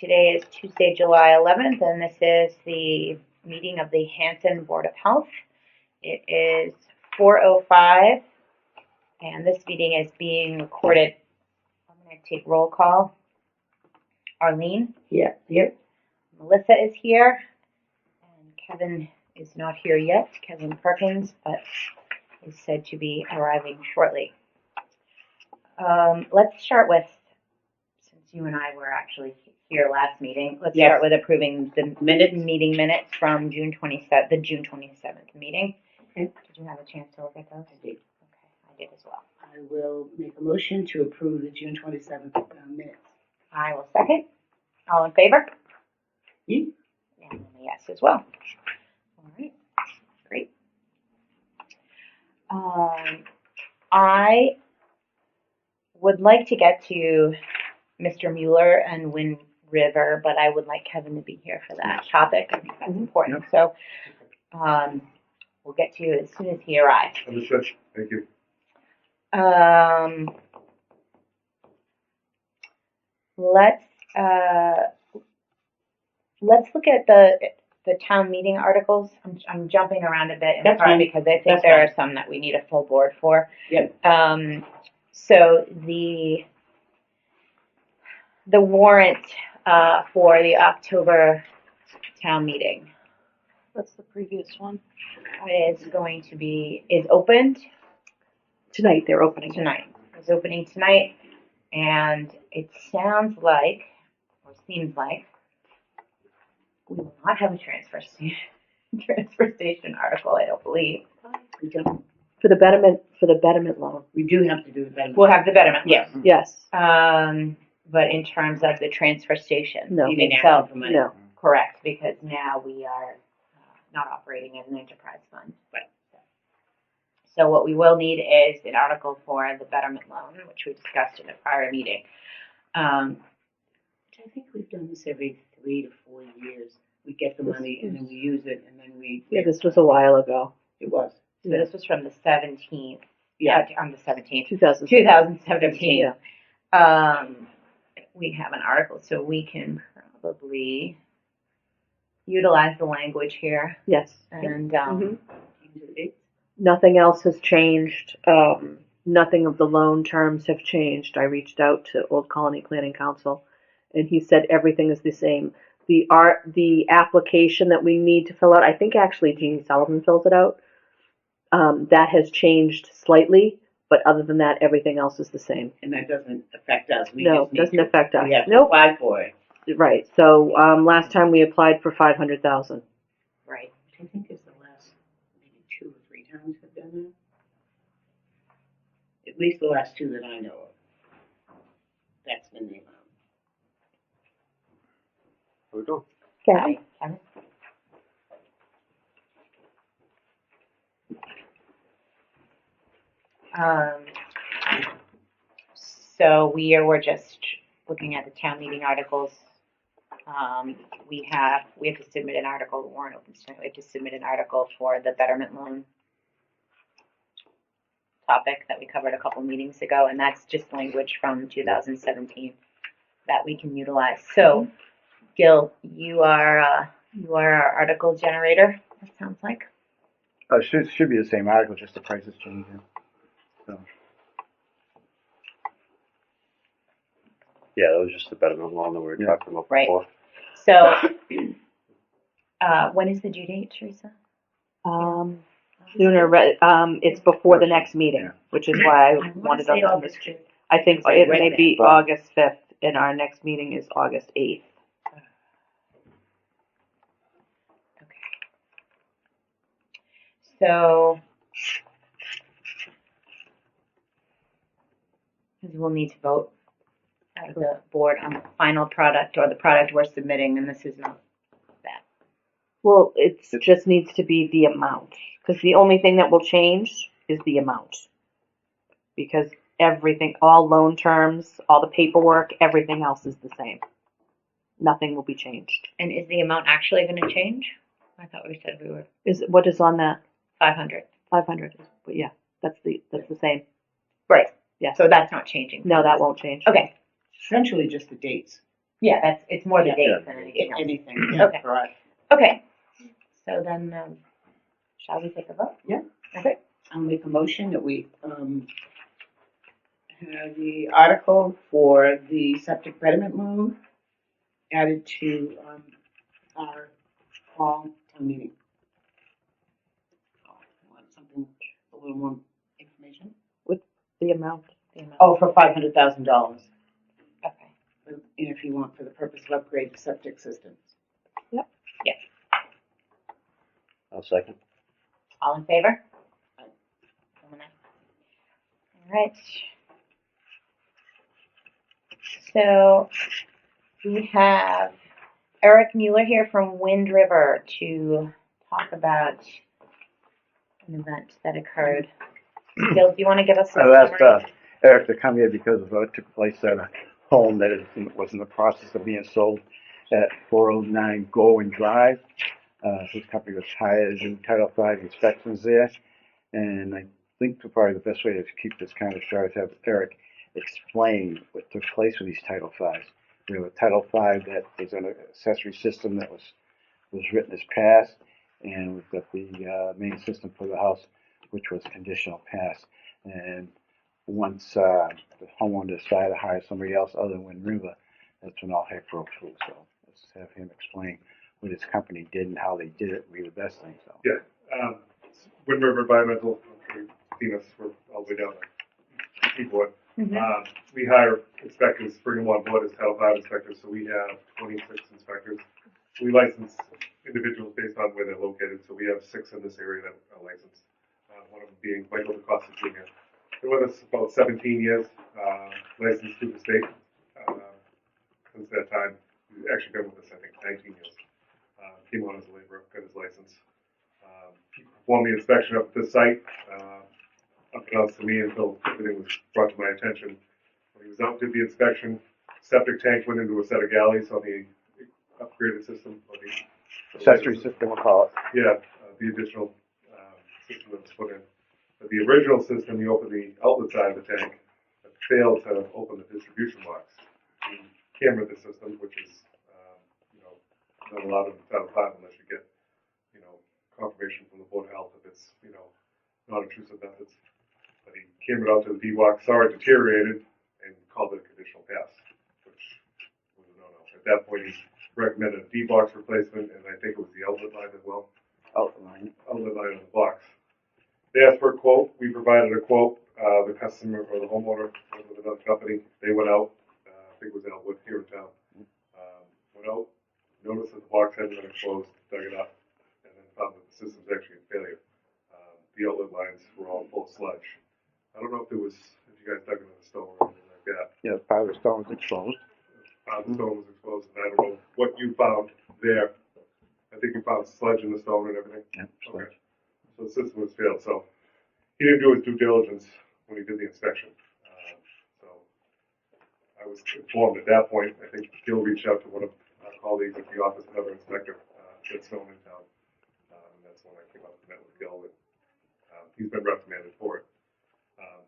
today is Tuesday, July 11th, and this is the meeting of the Hanson Board of Health. It is 4:05, and this meeting is being recorded. I'm going to take roll call. Arlene? Yeah, here. Melissa is here, and Kevin is not here yet, Kevin Perkins, but is said to be arriving shortly. Let's start with, since you and I were actually here last meeting, let's start with approving the meeting minutes from the June 27th meeting. Okay. Did you have a chance to look at those? I did. Okay, I did as well. I will make a motion to approve the June 27th minutes. I will second. All in favor? You? And a yes as well. All right, great. I would like to get to Mr. Mueller and Wind River, but I would like Kevin to be here for that topic. I think that's important. So we'll get to you as soon as he arrives. Understood. Thank you. Let's look at the town meeting articles. I'm jumping around a bit in part because I think there are some that we need a full board for. Yep. So the warrant for the October town meeting. That's the previous one. Is opened Tonight, they're opening tonight. It's opening tonight, and it sounds like, or seems like, we will not have a transfer station article. I don't believe. We don't. For the betterment loan. We do have to do the betterment. We'll have the betterment. Yes. Yes. But in terms of the transfer station, No. You can itself, ask for money. No. correct, because now we are not operating as an enterprise fund. Right. So what we will need is an article for the betterment loan, which we discussed in a prior meeting. I think we've done this every 3 to 4 years. We get the money and then we use it and then we. Yeah, this was a while ago. It was. So this was from the 17th. Yeah. On the 17th. 2017. Yeah. We have an article, so we can probably utilize the language here. Yes. And Nothing else has changed. Nothing of the loan terms have changed. I reached out to Old Colony Planning Council, and he said everything is the same. The application that we need to fill out, I think actually Jeannie Sullivan fills it out. That has changed slightly, but other than that, everything else is the same. And that doesn't affect us. No, it doesn't affect us. We have to Nope. apply for it. Right. So last time we applied for 500,000. right. I think it's the last maybe 2 or 3 times we've done that. At least the last 2 that I know of. That's been the amount. Here we go. Okay. Kevin? So we're just looking at the town meeting articles. We have to submit an article. The warrant opens tonight. We have to submit an article for the betterment loan topic that we covered a couple meetings ago, and that's just language from 2017 that we can utilize. So, Gil, you are our article generator. It sounds like. Should be the same article, just the price is changing. So. Yeah, that was just the betterment loan that we were talking about Right. before. So, when is the due date, Teresa? Sooner, it's before the next meeting, which is why I wanted on the August 5th. I think It's like it right may there. be August 5th, and our next meeting is August 8th. Okay. So, we'll need to vote as a board on the final product or the product we're submitting, and this is not that. Well, it just needs to be the amount, because the only thing that will change is the amount. Because everything, all loan terms, all the paperwork, everything else is the same. Nothing will be changed. And is the amount actually going to change? I thought we said we were What is on that? 500. 500. But yeah, that's the same. Right. Yeah. So that's not changing. No, that won't change. Okay. Essentially just the dates. Yeah, it's more the Yeah. date than anything If else. anything, yeah, Okay. for us. Okay, so then, shall we take a vote? Yeah. Okay. I'll make a motion that we, have the article for the septic betterment loan added to, our fall town meeting. Oh, you want something, a little more information? The amount. Oh, for $500,000. Okay. And if you want, for the purpose of upgrade the septic systems. I'll second. All in favor? Aye. All right. So we have Eric Mueller here from Wind River to talk about an event that occurred. Bill, do you want to give us a I asked summary? Eric to come here because of what took place at a home that was in the process of being sold at 409 Goen Drive. His company was hired to do Title V inspections there, and I think probably the best way to keep this kind of short is have Eric explain what took place with these Title Vs. We have a Title V that is an accessory system that was written as pass, and we've got the main system for the house, which was conditional pass. And once the homeowner decided to hire somebody else other than Wind River, that's when all heck broke loose. So let's have him explain what his company did and how they did it. Would be the best thing. So. Yeah, Wind River Environmental, I'm sure you've seen us, we're all the way down the keyboard. Mhm. We hire inspectors, bring them on board as Title V inspectors, so we have 26 inspectors. We license individuals based on where they're located, so we have 6 in this area that are licensed. One of them being Michael DeCosta Jr. Been with us about 17 years, licensed through the state. Since that time, he's actually been with us, I think, 19 years. Came on as a laborer, got his license. He performed the inspection up at this site, unbeknownst to me until everything was brought to my attention. When he was out, did the inspection, septic tank went into a set of galleys on the upgraded system. Or the Accessory system, we'll call it. Yeah, the additional system that was put in. But the original system, you open the outlet side of the tank, but failed to open the distribution box. We cambered the system, which is, not allowed in Title V unless you get, confirmation from the Board of Health if it's, non-intrusive methods. But he cambered out to the D-box, saw it deteriorated, and called it a conditional pass, which was a no-no. At that point, he recommended a D-box replacement, and I think it was the outlet line as well. Outline. Outlet line on the box. They asked for a quote. We provided a quote. The customer or the homeowner went with another company. They went out. I think it was Outwood here in town. Went out, noticed that the box hadn't been exposed, dug it up, and then found that the system's actually in failure. The outlet lines were all full of sludge. I don't know if you guys dug into the stone or anything like that. Yeah, part of the stone was exposed. The stone was exposed, and I don't know what you found there. I think you found sludge in the stone and everything. Yeah, Okay. So the system was failed. So he didn't do his due diligence when he did the inspection. So I was informed at that point. I think Gil reached out to one of our colleagues at the office, another inspector, that's known in town. And that's when I came up and met with Gil. And he's been reprimanded for it.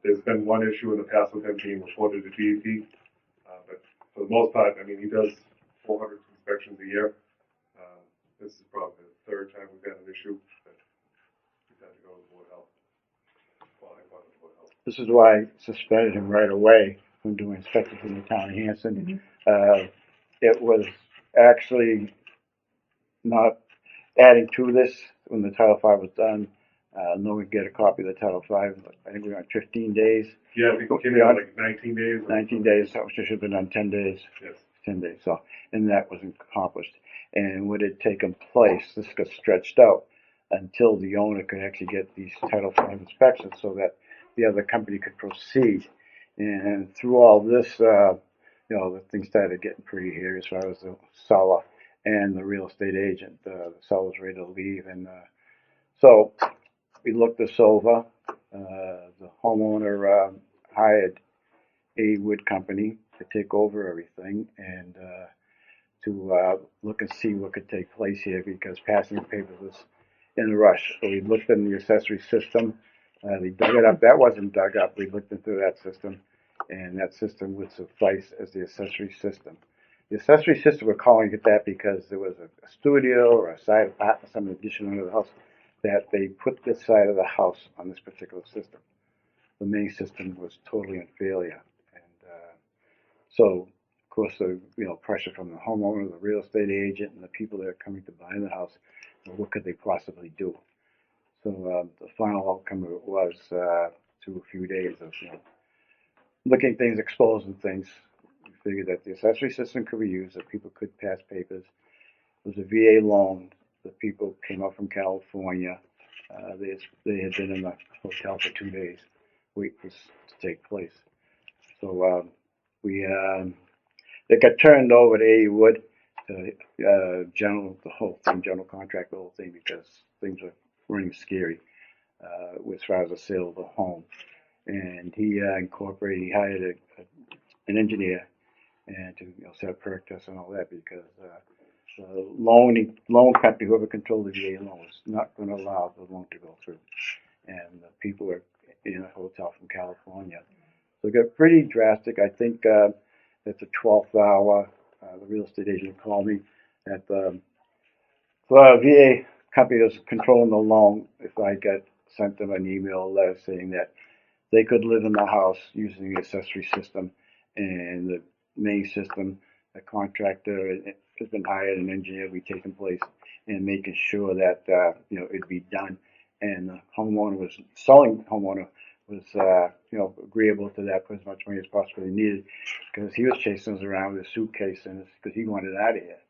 There's been one issue in the past with him being reported to DEP, but for the most part, I mean, he does 400 inspections a year. This is probably the third time we've had an issue that we've had to go to the Board of Health. Well, I brought it to the Board of Health. This is why I suspended him right away from doing inspections in the town of Hanson. It was actually not adding to this when the Title V was done. No one could get a copy of the Title V. I think we were on 15 days. Yeah, I think it came out like 19 days. 19 days. So it should have been on 10 days. Yes. 10 days. So, and that wasn't accomplished. And what had taken place, this got stretched out until the owner could actually get these Title V inspections so that the other company could proceed. And through all this, the things started getting pretty hairy as far as the seller and the real estate agent. The seller was ready to leave. And so we looked this over. The homeowner hired a wood company to take over everything and to look and see what could take place here because passing the papers was in a rush. So we looked in the accessory system. They dug it up. That wasn't dug up. We looked into that system, and that system would suffice as the accessory system. The accessory system, we're calling it that because there was a studio or a side apartment, some addition under the house, that they put this side of the house on this particular system. The main system was totally in failure. And so, of course, the pressure from the homeowner, the real estate agent, and the people that are coming to buy the house, what could they possibly do? So the final outcome of it was, through a few days of looking at things, exposing things, we figured that the accessory system could be used, that people could pass papers. It was a VA loan. The people came up from California. They had been in the hotel for 2 days, waiting for this to take place. So it got turned over to A. Wood, general contract, the whole thing, because things were running scary as far as the sale of the home. And he he hired an engineer and to set up perk tests and all that, because the loan company, whoever controlled the VA loan, was not going to allow the loan to go through. And the people were in a hotel from California. So it got pretty drastic. I think at the 12th hour, the real estate agent called me at the VA company that was controlling the loan. If I sent them an email letter saying that they could live in the house using the accessory system, and the main system, the contractor has been hired, an engineer will be taking place and making sure that it'd be done. And the selling homeowner was agreeable to that, put as much money as possibly needed, because he was chasing us around with a suitcase and because he wanted out of here.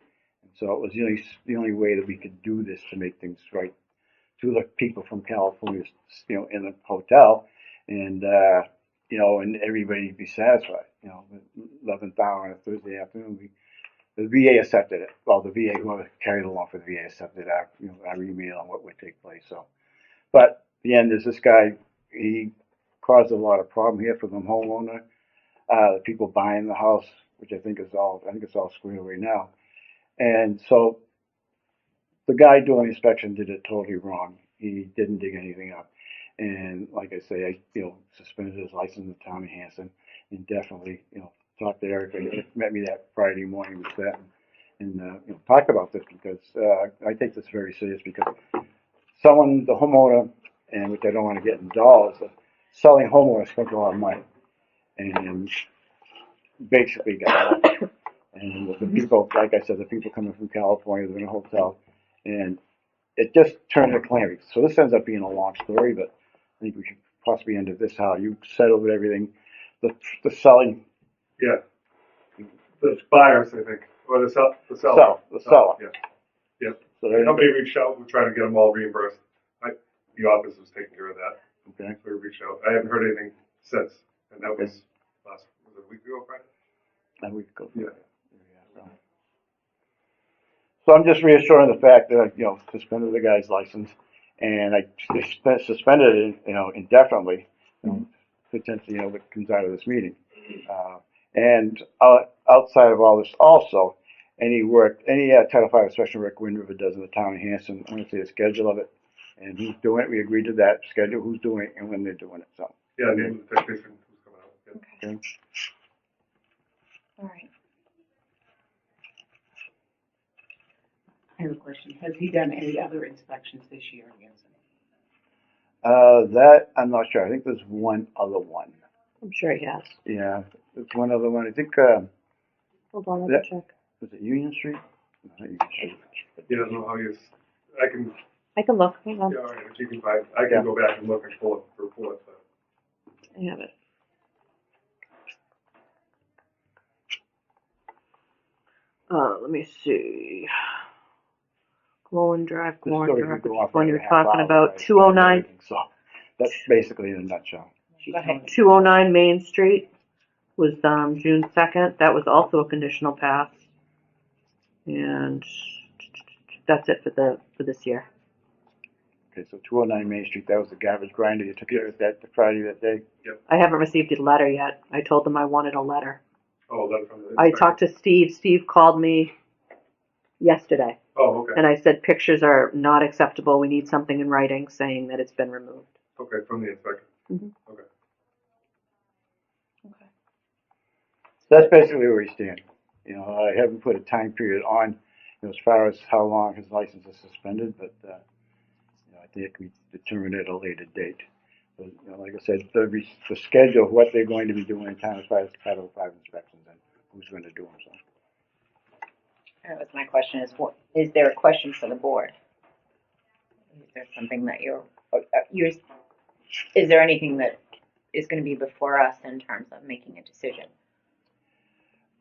And so it was the only way that we could do this to make things right to the people from California, in the hotel, and and everybody be satisfied. 11th hour on a Thursday afternoon, the VA accepted it. Well, the VA, whoever carried along for the VA, accepted our email on what would take place. So, but the end is this guy. He caused a lot of problem here for the homeowner, the people buying the house, which I think it's all squared away now. And so the guy doing the inspection did it totally wrong. He didn't dig anything up. And like I say, I suspended his license in the town of Hanson indefinitely. Talked to Eric. He met me that Friday morning with that, and talked about this, because I take this very serious, because the homeowner, and which I don't want to get in dollars, the selling homeowner spent a lot of money, and basically got it. And the people, like I said, the people coming from California, they're in a hotel, and it just turned to calamity. So this ends up being a long story, but I think we should possibly end it this how you settled everything. The selling. Yeah. The buyers, I think, or the seller. The seller. Yeah. Yeah. So the company reached out. We're trying to get them all reimbursed. The office was taking care of that. Okay. So we reached out. I haven't heard anything since, and that was was it a week ago, Friday? A week ago. Yeah. So I'm just reassuring the fact that suspended the guy's license, and I suspended it, indefinitely, potentially, what comes out of this meeting. And outside of all this, also, any Title V inspection work Wind River does in the town of Hanson, I want to see the schedule of it, and who's doing it. We agreed to that schedule, who's doing it, and when they're doing it. So. Yeah, the name of the technician who's coming out. Yeah. Okay. All right. I have a question. Has he done any other inspections this year in Hanson? That I'm not sure. I think there's one other one. I'm sure he has. Yeah, there's one other one. I think Hold on, let me check. was it Union Street? No, not Union Street. Yeah, I don't know how you. I can look. Hang on. Yeah, all right. If you can find, I can go back and look and pull up the report. But. I have it. Let me see. Glowing Drive, This story could Drive, go on for when you're another half talking hour, about right? 209. So that's basically in a nutshell. Go ahead. 209 Main Street was June 2nd. That was also a conditional pass. And that's it for this year. Okay, so 209 Main Street, that was the garbage grinder. You took care of that Friday that day? Yep. I haven't received a letter yet. I told them I wanted a letter. Oh, that's from the. I talked to Steve. Steve called me yesterday. Oh, okay. And I said pictures are not acceptable. We need something in writing saying that it's been removed. Okay, from the inspector. Mm-hmm. Okay. Okay. So that's basically where we stand. You know, I haven't put a time period on, you know, as far as how long his license is suspended, but, you know, I think we determine at a later date. But, you know, like I said, the schedule of what they're going to be doing in town as far as Title V inspections and who's going to do them, so. That was my question, is there a question for the board? Is there something that is there anything that is gonna be before us in terms of making a decision?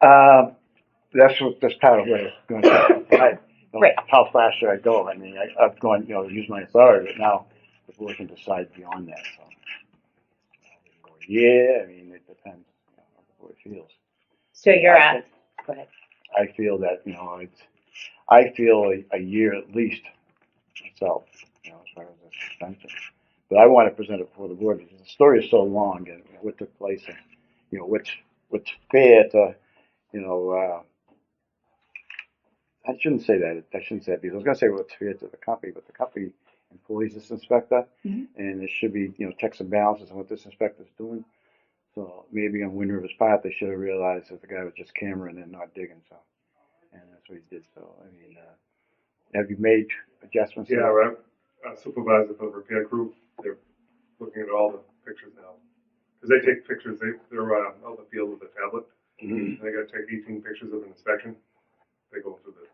That's part of what I'm going to say. Right. How far should I go? I mean, I've gone, you know, use my authority, but now the board can decide beyond that, so. Yeah, I mean, it depends, you know, how the board feels. So you're I at, go ahead. I feel that, you know, I feel a year at least myself, you know, as far as the suspension. But I want to present it before the board because the story is so long and what took place and, you know, what's fair to, you know, I shouldn't say that. I shouldn't say that because I was going to say what's fair to the company, but the company employs this inspector, and there should be, you know, checks and balances on what this inspector's doing. So maybe on Wind River's part, they should have realized that the guy was just cameraing and not digging. So, and that's what he did. So, I mean, have you made adjustments? Yeah, right. Supervisor for the repair crew, they're looking at all the pictures now. Because they take pictures, they're out in the field with a tablet. Mm-hmm. And they got to take 18 pictures of an inspection. They go through the.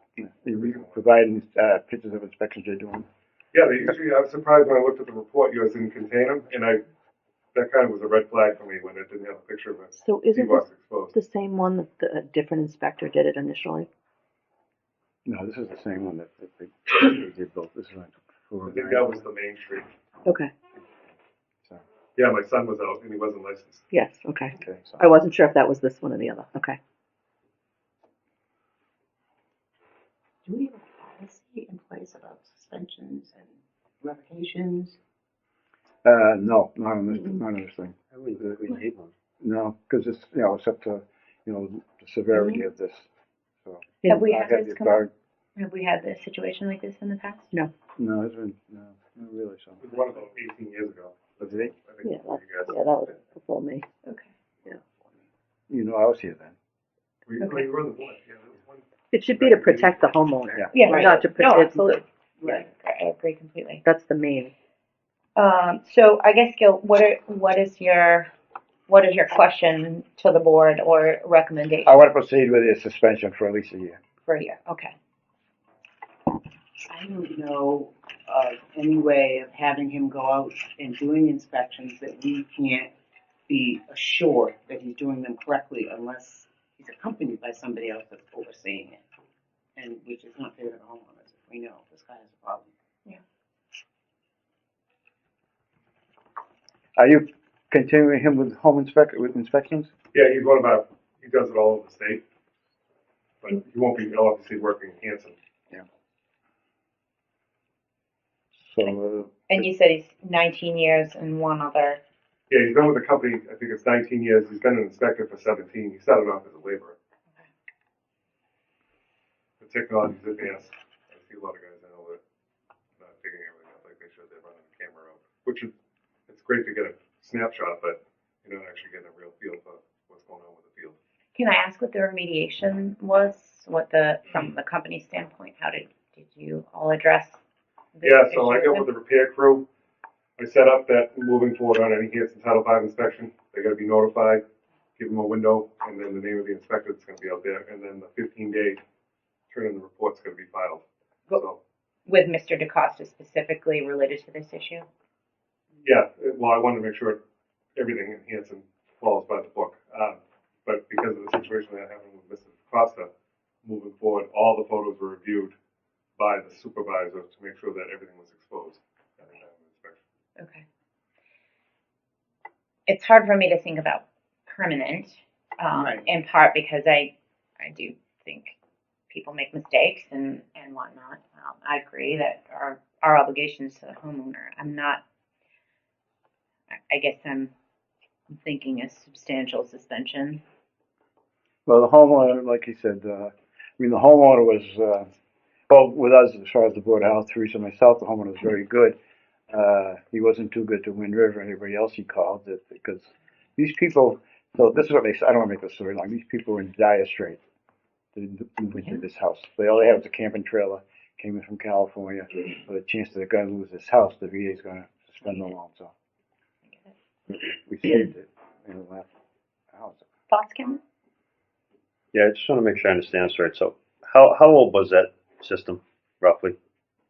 You providing pictures of inspections you're doing? Yeah, they usually, I was surprised when I looked at the report, you guys didn't contain them. And that kind of was a red flag for me when it didn't have a picture of it. So isn't T-box this exposed. the same one that the different inspector did it initially? No, this is the same one that they did both. This is like I think that was the main street. Okay. So, Yeah, my son was out and he wasn't licensed. Yes. Okay. okay, so. I wasn't sure if that was this one or the other. Okay. Do we have a policy in place about suspensions and revocations? No, not on this thing. I wouldn't think we need one. No, because it's, you know, it's up to, you know, the severity of this. So. Have we I had have this the come up? authority. Have we had a situation like this in the past? No, it's been, no, not really, so. It was one about 18 years ago. Was it? I think Yeah. before you guys. Yeah, that was before me. Okay. You know, I was here then. You were on the board. Yeah, there was one. It should be to protect the homeowner. Yeah. Yeah, Right. Not to No, protect. absolutely. Right. I agree completely. That's the main. So I guess, Gil, what is your question to the board or recommendation I want to proceed with the suspension for at least a year. for a year? Okay. I don't know of any way of having him go out and doing inspections that we can't be assured that he's doing them correctly unless he's accompanied by somebody else that's overseeing it. And which is not fair to the homeowners if we know this guy has a problem. Are you continuing him with with inspections? Yeah, he's one of our, he does it all over the state. But he won't be obviously working in Hanson. So, And you said he's 19 years and one other. Yeah, he's been with the company, I think it's 19 years. He's been an inspector for 17. He started off as a laborer. The technology's advanced. I see a lot of guys now that not figuring everything out like they should. They're running the camera out, which is, it's great to get a snapshot, but you're not actually getting a real feel for what's going on with the field. Can I ask what the remediation was? From the company standpoint, how did you all address this Yeah, so I issue? got with the repair crew. I set up that moving forward on any Hanson Title V inspection, they gotta be notified, give them a window, and then the name of the inspector that's gonna be out there, and then the 15-day turn in the report's gonna be filed. So, With Mr. DeCosta specifically related to this issue? yeah, well, I wanted to make sure everything in Hanson follows by the book. But because of the situation that happened with Mr. Costa, moving forward, all the photos were reviewed by the supervisor to make sure that everything was exposed at the time of inspection. Okay. It's hard for me to think about permanent, Right. in part because I do think people make mistakes and whatnot. I agree that our obligations to the homeowner. I guess I'm thinking a substantial suspension. well, the homeowner, like he said, I mean, the homeowner was, well, with us as far as the Board of Health, Teresa and myself, the homeowner was very good. He wasn't too good to Wind River and everybody else he called it because these people, so this is what makes, I don't want to make the story long, these people were in dire straits. to move into this house. They all they have is a camping trailer, came in from California, with a chance that they're gonna lose this house, the VA's gonna suspend the loan, so. We saved it, left house. Thoughts, Kim? Yeah, I just want to make sure I understand this right. So, how old was that system, roughly?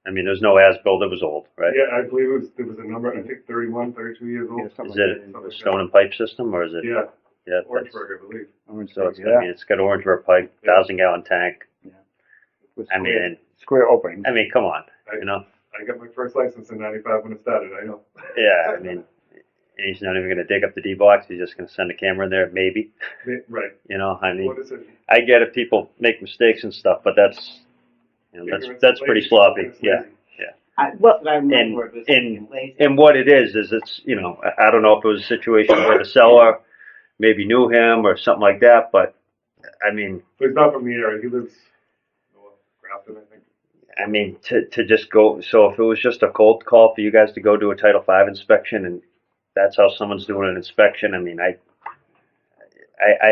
I mean, there's no as-built, it was old, right? Yeah, I believe there was a number, I think 31, 32 years Yeah, old. something Is like it that. a stone and pipe system, or is it? Yeah, Yeah, Orangeburg, I believe. so it's, yeah. I mean, it's got Orangeburg pipe, Yeah. 1,000-gallon tank. With I mean, square openings. I mean, come on, you know? I got my first license in 95 when it started, I know. Yeah, I mean, and he's not even going to dig up the D box. He's just going to send a camera in there, maybe. Right. You know, I mean, What is it? I get it. People make mistakes and stuff, but that's, that's pretty sloppy. Yeah. That's Well, what I and- remember was and- lazy. And what it is it's, I don't know if it was a situation where the seller maybe knew him or something like that, but I mean, So he's not from the area, he lives north Grafton, I think. I mean, to just go, so if it was just a cold call for you guys to go do a Title V inspection and that's how someone's doing an inspection, I mean, I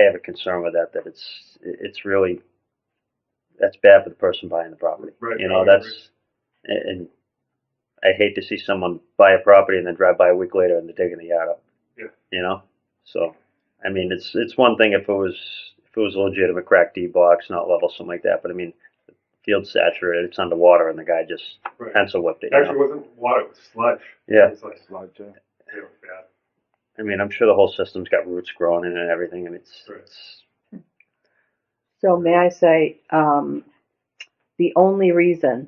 have a concern with that it's really, that's bad for the person buying the property. Right, You know, I agree. and I hate to see someone buy a property and then drive by a week later and they're digging the yard up. Yeah. You know? So, I mean, it's one thing if it was a legitimate cracked D box, not level, something like that, but I mean, the field's saturated, it's underwater, and the guy just Right. pencil whipped it. You Actually, know? it wasn't water, it was sludge. Yeah. It was like, Sludge, yeah. it was bad. I mean, I'm sure the whole system's got roots growing in it and everything, and Right. So may I say, the only reason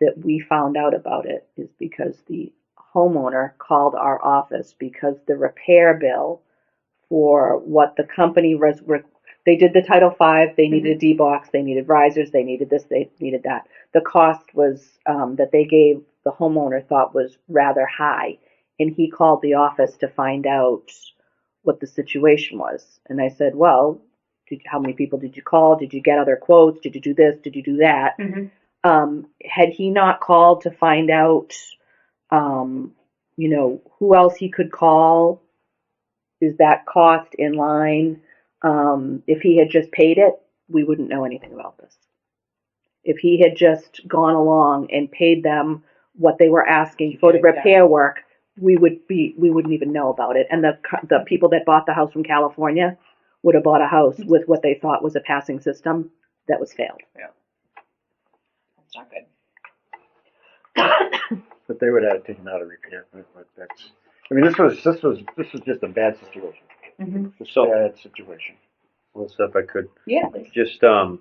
that we found out about it is because the homeowner called our office because the repair bill for what the company was, they did the Title V, they needed a D box, they needed risers, they needed this, they needed that. The cost was, that they gave the homeowner thought was rather high. And he called the office to find out what the situation was. And I said, well, how many people did you call? Did you get other quotes? Did you do this? Did you do that? Mm-hmm. Had he not called to find out, who else he could call? Is that cost in line? If he had just paid it, we wouldn't know anything about this. If he had just gone along and paid them what they were asking for the repair work, we wouldn't even know about it. And the people that bought the house from California would have bought a house with what they thought was a passing system that was failed. That's not good. But they would have taken out a repair, but that's, I mean, this was just a bad situation. Mm-hmm. Just So- a bad situation. Well, so if I could Yeah, please. just, so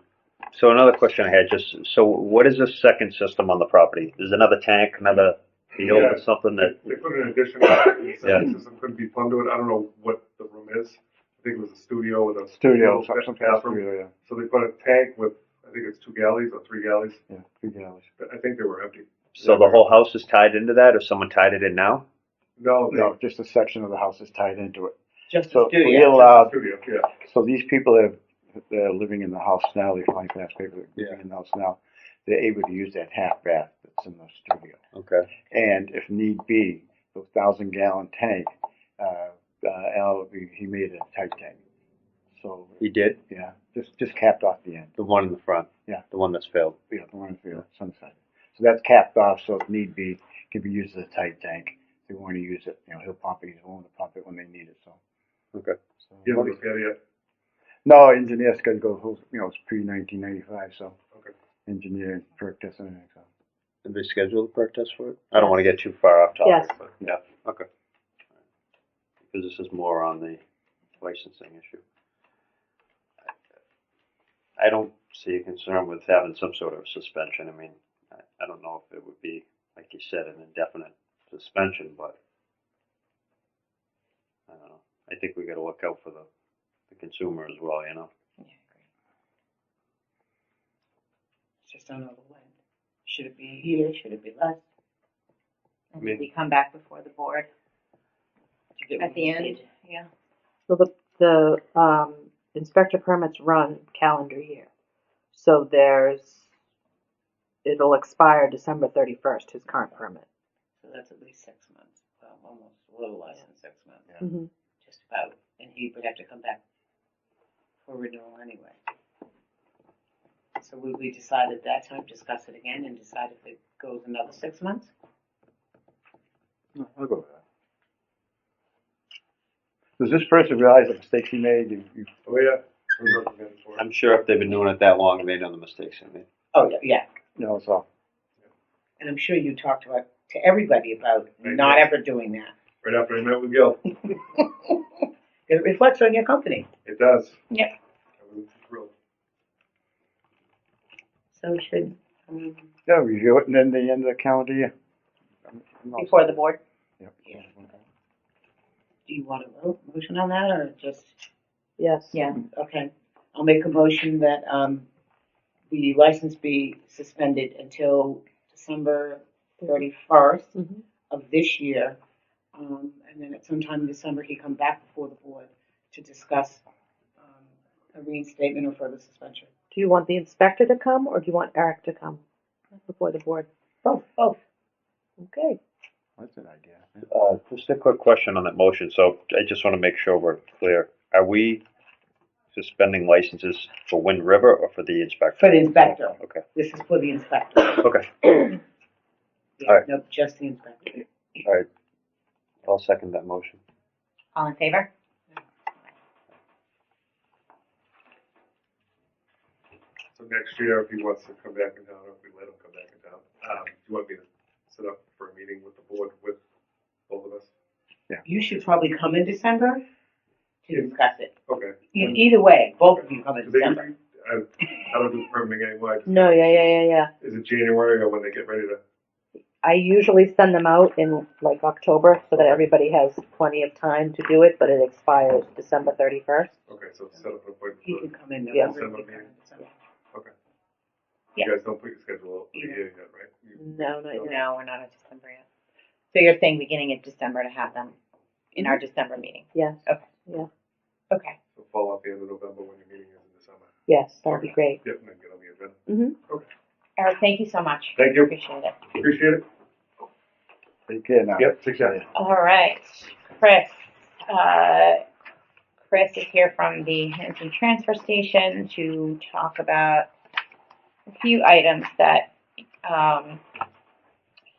another question I had, so what is the second system on the property? Is another tank, another field or something that? They put an addition on the Yeah. septic system, couldn't be plumbed to it. I don't know what the room is. I think it was a studio with a Studio, little some kind of bathroom. studio, So they put a tank with, I think it's 2 galleys or 3 galleys. yeah, 3 galleys. But I think they were empty. So the whole house is tied into that, or someone tied it in now? No, No, just a section of the house is tied into it. Just So a studio. we allowed, studio, yeah. so these people that are living in the house now, they find past people that are living Yeah. in the house now, they're able to use that half bath that's in the studio. Okay. And if need be, the 1,000-gallon tank, he made it a tight tank. So, He did? yeah, just capped off the end. The one in the front? Yeah. The one that's failed? Yeah, the one on the Sunside. So that's capped off, so if need be, can be used as a tight tank. If they want to use it, he'll pump it. He's willing to pump it when they need it. So. Okay. So He hasn't looked at it yet. no, engineer's got to go. It's pre-1995, so Okay. engineer, perk test, and everything. So. Did they schedule a perk test for it? I don't want to get too far off topic. Yes. But yeah, okay. Because this is more on the licensing issue. I don't see a concern with having some sort of suspension. I mean, I don't know if it would be, like you said, an indefinite suspension, but I don't know. I think we got to look out for the consumer as well, Yeah, I agree. It's just don't know the when. Should it be a year? Should it be less? And I mean- did we come back before the board To get at what the we end? need. Yeah. So the inspector permits run calendar year. So it'll expire December 31st, his current permit. So that's at least 6 months. Well, almost a little less than 6 months. Yeah. Mm-hmm. Just about. And he would have to come back for renewal anyway. So would we decide at that time, discuss it again and decide if it goes another 6 months? No, I'll go with that. Does this person realize the mistakes he made? Oh, yeah. We're recommending for it. I'm sure if they've been doing it that long, they know the mistakes they made. Oh, yeah. You know, so. And I'm sure you talked to everybody about Right. not ever doing that. Right after I met with Gil. It reflects on your company. It does. Yep. I was thrilled. So we should, Yeah, review it and then the end of the calendar year. Before the board. Yep. Yeah. do you want a motion on that or just? Yes. Yeah, okay. I'll make a motion that, the license be suspended until December 31st Mhm. of this year. And then at some time in December, he come back before the board to discuss, a reinstatement or further suspension. Do you want the inspector to come or do you want Eric to come before the board? Both. Okay. That's an idea. Just a quick question on that motion. So I just want to make sure we're clear. Are we suspending licenses for Wind River or for the inspector? For the inspector. Okay. This is for the inspector. Okay. Yeah, All right. no, just the inspector. All right. I'll second that motion. All in favor? So next year, if he wants to come back in town, or if we let him come back in town, do you want me to set up for a meeting with the board with both of us? You should probably come in December to discuss it. Okay. Either way, both of you come in They December. usually, I don't do the permitting anymore. I just- No, yeah. Is it January or when they get ready to? I usually send them out in like October so that everybody has plenty of time to do it, but it expires December 31st. Okay, so set up an appointment He for can come in Yeah. November. he can come in December. You guys don't put your schedule out for the year yet, right? No, not yet. No, we're not at December yet. So you're saying beginning of December to have them in our December meeting? Yes. Okay. Yeah. Okay. So fall off the end of November when your meeting is in December. Yes, that'd be great. Yep, and then get on the agenda. Mm-hmm. Eric, thank you so much. Thank you. Appreciate it. Appreciate it. Take care now. Yep, take care. All right, Chris. Chris is here from the Hanson Transfer Station to talk about a few items that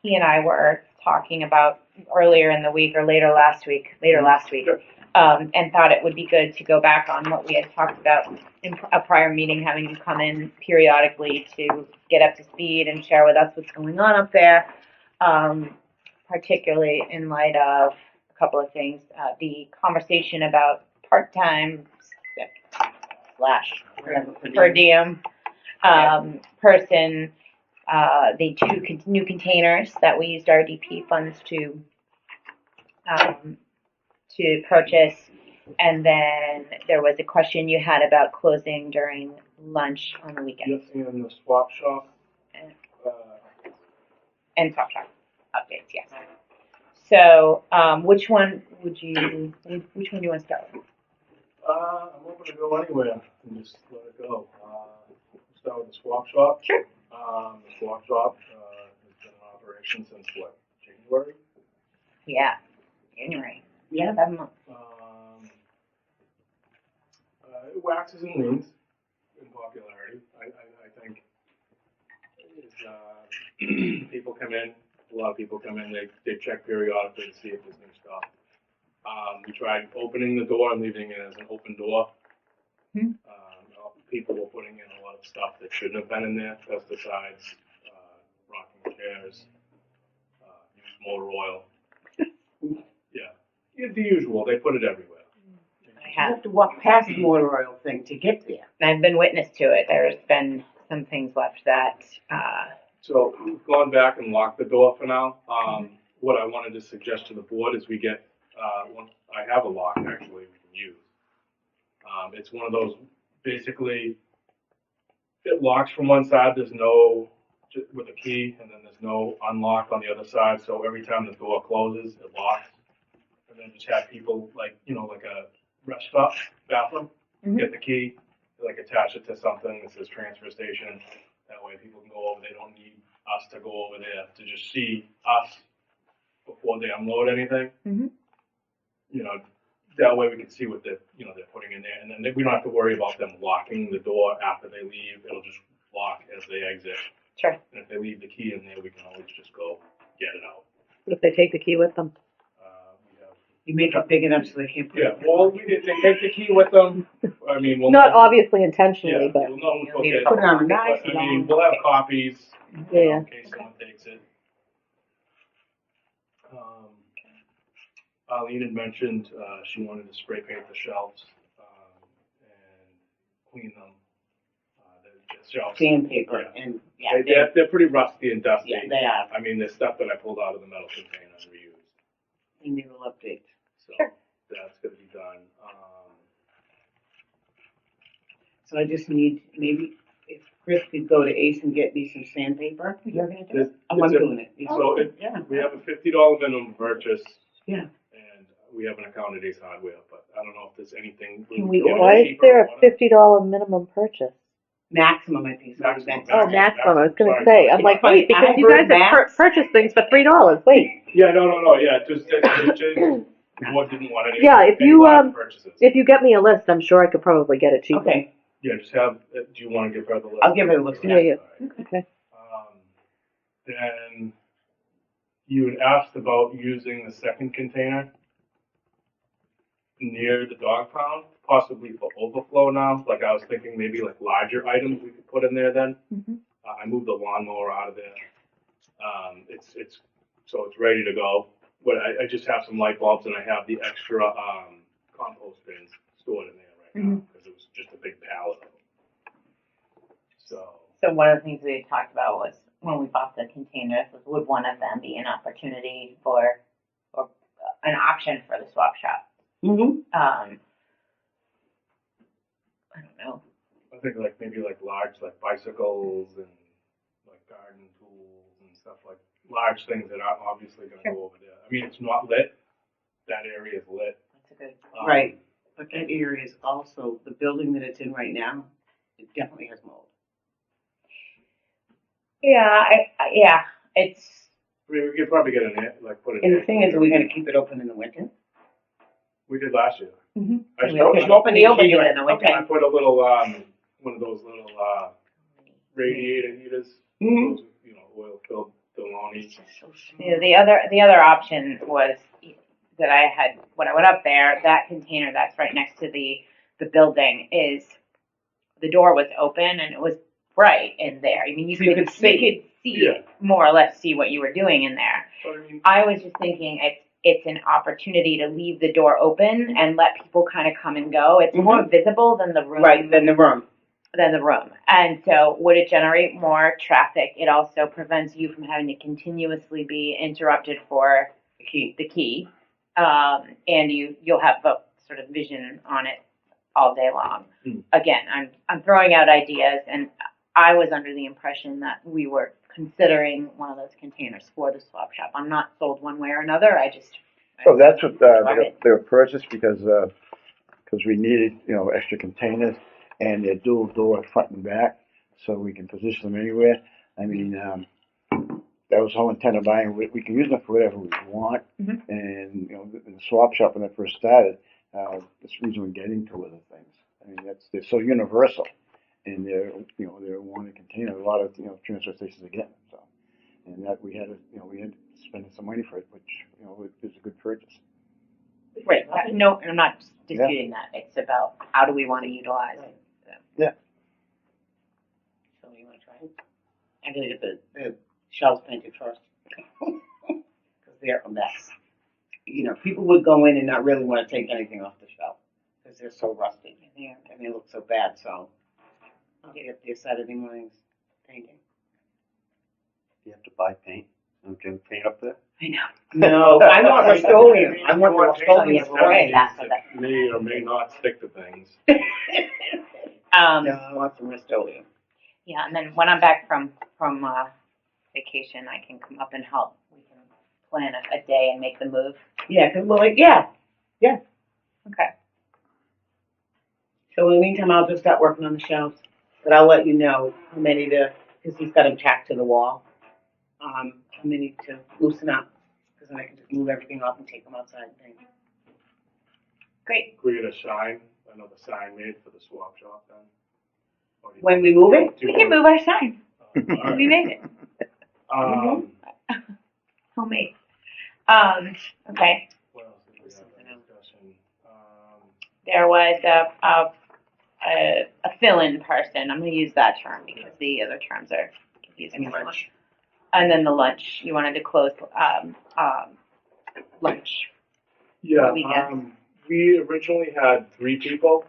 he and I were talking about earlier in the week or later last week, and thought it would be good to go back on what we had talked about in a prior meeting, having him come in periodically to get up to speed and share with us what's going on up there, particularly in light of a couple of things, the conversation about part-time slash per diem person, the two new containers that we used our DP funds to purchase, and then there was a question you had about closing during lunch on the weekend. Yes, and the swap shop. And Top Shop updates, yes. So, which one do you want to start with? I'm open to go anywhere and just let it go. Start with the swap shop. Sure. The swap shop has been in operation since what, January? Yeah, January. Yeah. 7 months. It waxes and wanes in popularity. I think people come in, a lot of people come in, they check periodically to see if there's new stuff. We tried opening the door and leaving it as an open door. People were putting in a lot of stuff that shouldn't have been in there, pesticides, rocking chairs, used motor oil. Yeah, the usual, they put it everywhere. You have to walk past the motor oil thing to get there. I've been witness to it. There's been some things left that, So we've gone back and locked the door for now. What I wanted to suggest to the board is we get, I have a lock actually we can use. It's one of those, basically, it locks from one side, there's no, with a key, and then there's no unlock on the other side, so every time the door closes, it locks. And then just have people like a rest stop bathroom, get the key, like attach it to something that says transfer station. That way people can go over, they don't need us to go over there to just see us before they unload anything. That way we can see what they're putting in there, and then we don't have to worry about them locking the door after they leave. It'll just lock they exit. Sure. And if they leave the key in there, we can always just go get it out. What if they take the key with them? We have, You make it big enough so they can't put yeah, it. well, they take the key with them. I mean, we'll Not obviously Yeah, intentionally, but we'll know. You'll need a Okay. Put it on a But, nice I mean, long. we'll have copies. Yeah, In yeah. case someone takes it. Arlene had mentioned, she wanted to spray paint the shelves, and clean them. The shelves. Sandpaper Yeah. and, yeah, They're pretty rusty and dusty. yeah, they are. I mean, there's stuff that I pulled out of the metal container and reused. They need a little update. So Sure. that's gonna be done. So I just need, maybe if Chris could go to Ace and get me some sandpaper. you're gonna do it? Oh, I'm doing it. So Yeah. we have a $50 minimum purchase. Yeah. And we have an account at Ace Hardware, but I don't know if there's anything. Can we get it order- Why is cheaper there or a whatever. $50 minimum purchase? Maximum, I think. Maximum. Oh, maximum, I was gonna Sorry. say, I'm like, wait, I because you heard guys have max. purchased things for $3, wait. Yeah, no, yeah, just, the board didn't want any. Yeah, if any you, large purchases. If you get me a list, I'm sure I could probably get it cheaper. Okay, Yeah, just have, do you wanna give her the list? I'll give her the list, yeah. Yeah. Alright. Okay. Then you had asked about using the second container near the dog pound, possibly for overflow now. Like I was thinking maybe like larger items we could put in there then. Mhm. I moved the lawnmower out of there. So it's ready to go. But I just have some light bulbs and I have the extra, compost bins stored in there right now, because it was just a big pallet of them. So one of the things we had talked about was when we bought the containers was would one of them be an opportunity or an option for the swap shop? I don't know. I think like maybe like large like bicycles and like garden tools and stuff like large things that aren't obviously gonna go over there. I mean, it's not lit. That area is lit. That's a good. right. But that area is also, the building that it's in right now, it definitely has mold. Yeah, yeah, it's. I mean, we could probably get an air, like put it. And the thing is, are we gonna keep it open in the winter? We did last year. Mm-hmm. I We opened it in the winter. I put a little one of those little radiator heaters. Those, you know, oil filled Deloney. Yeah, the other option was that I had when I went up there. That container that's right next to the building is the door was open and it was bright in there. I mean, you So you could see. Yeah. more or less see what you were doing in there. But I mean, I was just thinking it's an opportunity to leave the door open and let people kind of come and go. It's more visible than the room. Right, then the room. Than the room. And so would it generate more traffic? It also prevents you from having to continuously be interrupted for the key. And you'll have a sort of vision on it all day long. Again, I'm throwing out ideas, and I was under the impression that we were considering one of those containers for the swap shop. I'm not sold one way or another. So that's what, they were purchased because we needed, extra containers and they're dual door front and back, so we can position them anywhere. I mean, that was the whole intent of buying. We can use them for whatever we want. And, in the swap shop when I first started, that's the reason we're getting to other things. I mean, they're so universal. And they're one container. A lot of transfer stations are getting them. So, and that we had to spend some money for it, which is a good purchase. Right. No, and I'm not disputing that. It's about how do we want to utilize them. Yeah. So you wanna try it? I'm gonna get the shelves painted first. Cause they're a mess. People would go in and not really wanna take anything off the shelf, cause they're so rusty. And they look so bad, so. I'll get there Saturday mornings painting. You have to buy paint. Don't you paint up there? I know. No, I want Rust-Oleum. I want the Rust-Oleum spray. May or may not stick to things. No, I want some Rust-Oleum. Yeah, and then when I'm back from vacation, I can come up and help. We can plan a day and make the move. Yeah, yeah. Okay. So in the meantime, I'll just start working on the shelves, but I'll let you know how many because he's got them tacked to the wall. How many to loosen up, because then I can just move everything off and take them outside and paint. Great. Could we get another sign made for the swap shop then? Or do you- When we move it? do you We can want- move our sign. We made it. Homemade. Okay. What else did we have in discussion? There was a fill-in person. I'm going to use that term because the other terms are confusing And everyone. lunch. And then the lunch. You wanted to close lunch. Yeah, Weekends. we originally had 3 people,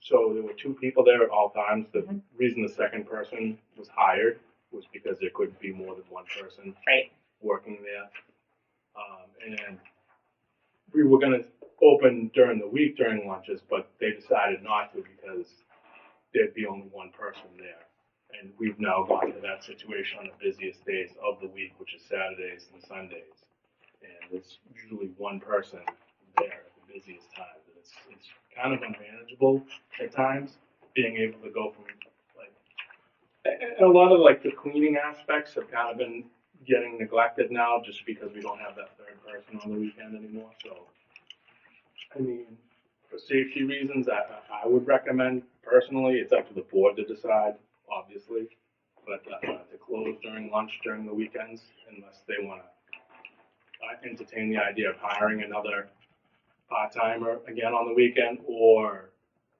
so there were 2 people there at all times. The Mhm. reason the second person was hired was because there couldn't be more than one person Right. working there. And we were gonna open during the week during lunches, but they decided not to because there'd be only one person there. And we've now gotten to that situation on the busiest days of the week, which is Saturdays and Sundays. And there's usually one person there at the busiest times. And it's kind of unmanageable at times, being able to go from and a lot of like the cleaning aspects have kind of been getting neglected now just because we don't have that third person on the weekend anymore. So, I mean, for safety reasons, I would recommend personally, it's up to the board to decide, obviously, but to close during lunch during the weekends unless they want to entertain the idea of hiring another part-timer again on the weekend, or,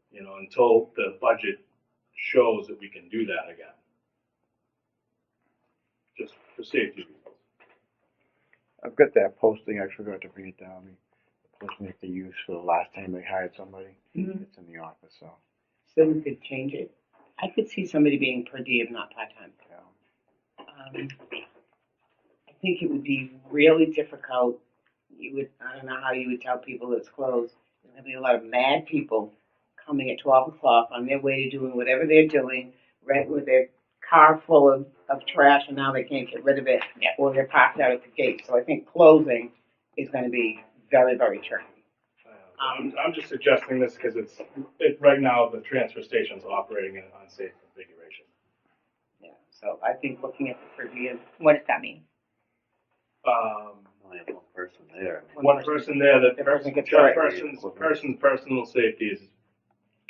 you know, until the budget shows that we can do that again. Just for safety reasons. I've got that posting, I forgot to bring it down, the posting that they used for the last time they hired somebody. Mhm. It's in the office, so. So we could change it. I could see somebody being per diem, not part-time. Yeah. I think it would be really difficult. I don't know how you would tell people it's closed. There's gonna be a lot of mad people coming at 12 o'clock on their way to doing whatever they're doing, right, with their car full of trash and now they can't get rid of it. Yeah. Or they're parked out at the gate. So I think closing is gonna be very, very tricky. I'm just suggesting this because right now the transfer station's operating in an unsafe configuration. Yeah. So I think looking at the per diem. What does that mean? Only have one person there. One person there, that The person gets that hurt. person's personal safety is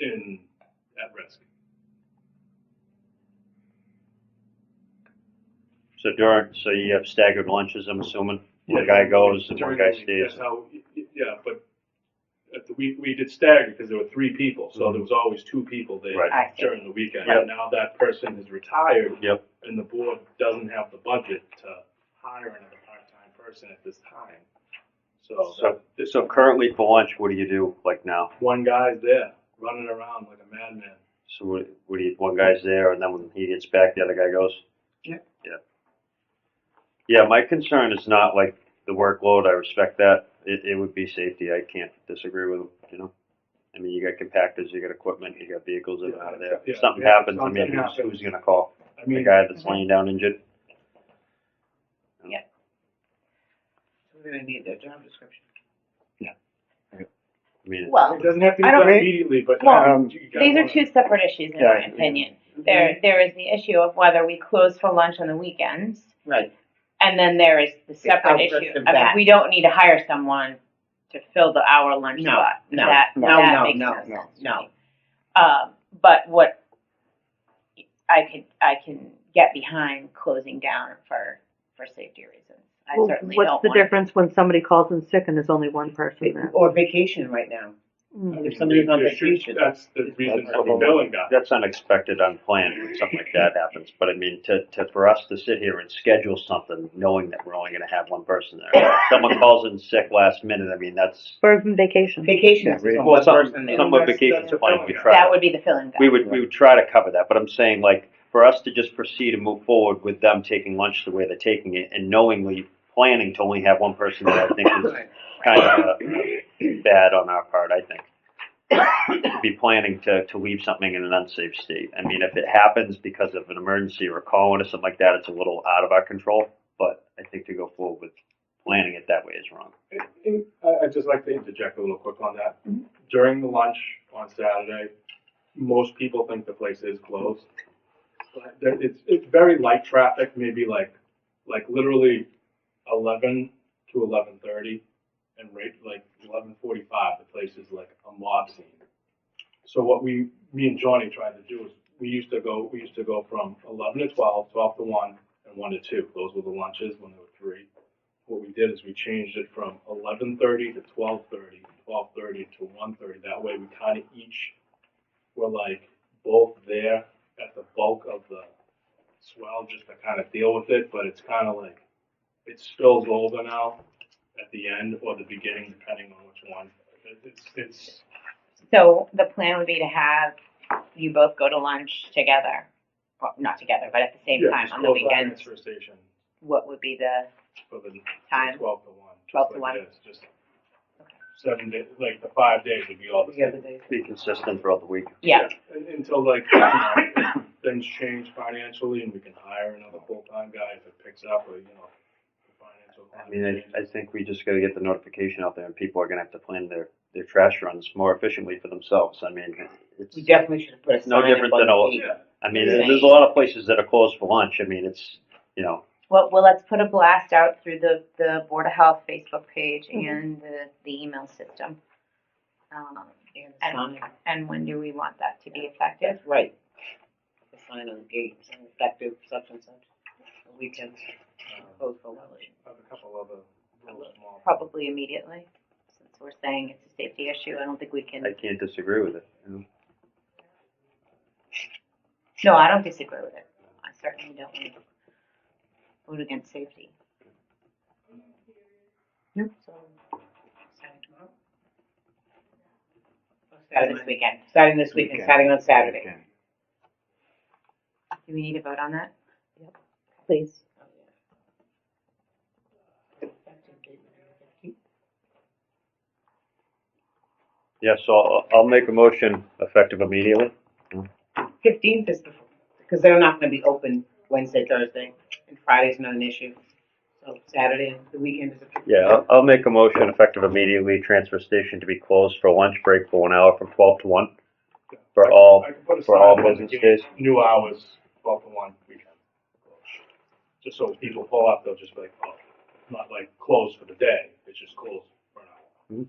at risk. So you have staggered lunches, I'm assuming? One Yeah, guy goes and one during guy the week, stays. that's how, yeah, but we did stagger because there were 3 people, so there was always 2 people there Right. I see. during the weekend. Yep. And now that person is retired. Yep. And the board doesn't have the budget to hire another part-time person at this time. So currently for lunch, what do you do, like now? One guy's there, running around like a madman. So what do you, one guy's there and then when he gets back, the other guy goes? Yeah. Yeah. Yeah, my concern is not like the workload, I respect that. It would be safety, I can't disagree with him, you know? I mean, you got compactors, you got equipment, you got vehicles in and out of there. Yeah, If something yeah, happens, I mean, something happens. who's gonna call? I The mean, guy that's laying down injured? So we're gonna need their job description. I mean, Well, it doesn't have to be I don't done think- immediately, but Well, you guys these are wanna- 2 separate issues in Yeah, my yeah. opinion. There is the issue of whether we close for lunch on the weekends, Right. and then there is the separate outburst issue of of that. we don't need to hire someone to fill the hour lunch No, slot. no, that no, that no, makes no, no sense to no. me. But what I can get behind closing down for safety reasons. I Well, certainly what's don't the want. difference when somebody calls in sick and there's only one person there? Or vacation right now. Mm. If somebody's on There should- vacation. That's the reason That's for the billing guy. That's unexpected, unplanned, when something like that happens, but I mean, for us to sit here and schedule something, knowing that we're only gonna have one person there. If someone calls in sick last minute, I mean, that's, Or even vacation. Vacation Yeah, is really. the well, one some person there. with That's- vacations, that's a fine, billing we guy. try. That would be the filling guy. We would try to cover that, but I'm saying like, for us to just proceed and move forward with them taking lunch the way they're taking it and knowingly planning to only have one person there, I think is kind of bad on our part, I think. To be planning to leave something in an unsafe state. I mean, if it happens because of an emergency or a call or something like that, it's a little out of our control, but I think to go forward with planning it that way is wrong. I'd just like to interject a little quick on that. Mhm. During the lunch on Saturday, most people think the place is closed. But it's very light traffic, maybe like literally 11 to 11:30, and right like 11:45, the place is like a mob scene. So what me and Johnny tried to do is we used to go from 11 to 12, 12 to 1, and 1 to 2. Those were the lunches when there were 3. What we did is we changed it from 11:30 to 12:30, 12:30 to 1:30. That way we kind of each were like both there at the bulk of the swell just to kind of deal with it, but it's kind of like it spills over now at the end or the beginning, depending on which one. It's So the plan would be to have you both go to lunch together, well, not together, but at the same time just on the close that weekends. transfer station What would be the for the time? 12 to 1. 12 just to like 1. it is, just 7 days, like the 5 days would be all the The same. other day. Be consistent throughout the week. Yeah. Until like, you know, things change financially and we can hire another full-time guy if it picks up or, you know, the financial. I mean, I think we just gotta get the notification out there and people are gonna have to plan their trash runs more efficiently for themselves. I mean, it's We definitely should have put a no sign up different on than the a, gate. Yeah. I mean, there's a lot of places that are closed for lunch. I mean, it's, you know, Well, let's put a blast out through the Board of Health Facebook page and the email system. And when do we want that to be effective? That's right. The sign on the gate, effective such and such. The weekends, closed for lunch. I have a couple other little small. Probably immediately, since we're saying it's a safety issue. I don't think we can. I can't disagree with it. You know? No, I don't disagree with it. I certainly don't want to vote against safety. Yep. So, starting tomorrow? Or this weekend. Starting this weekend, starting on Saturday. Weekend. Do we need to vote on that? Please. Yeah, so I'll make a motion effective immediately. 15th is before, because they're not gonna be open Wednesday, Thursday, and Friday's not an issue. So Saturday and the weekend is a. Yeah, I'll make a motion effective immediately, transfer station to be closed for lunch break for 1 hour from 12 to 1 for all, I can put a for sign all on the business gate, days. New hours, 12 to 1 weekend. Just so people pull up, they'll just be like, oh, not like closed for the day, it's just closed for an hour. Mhm.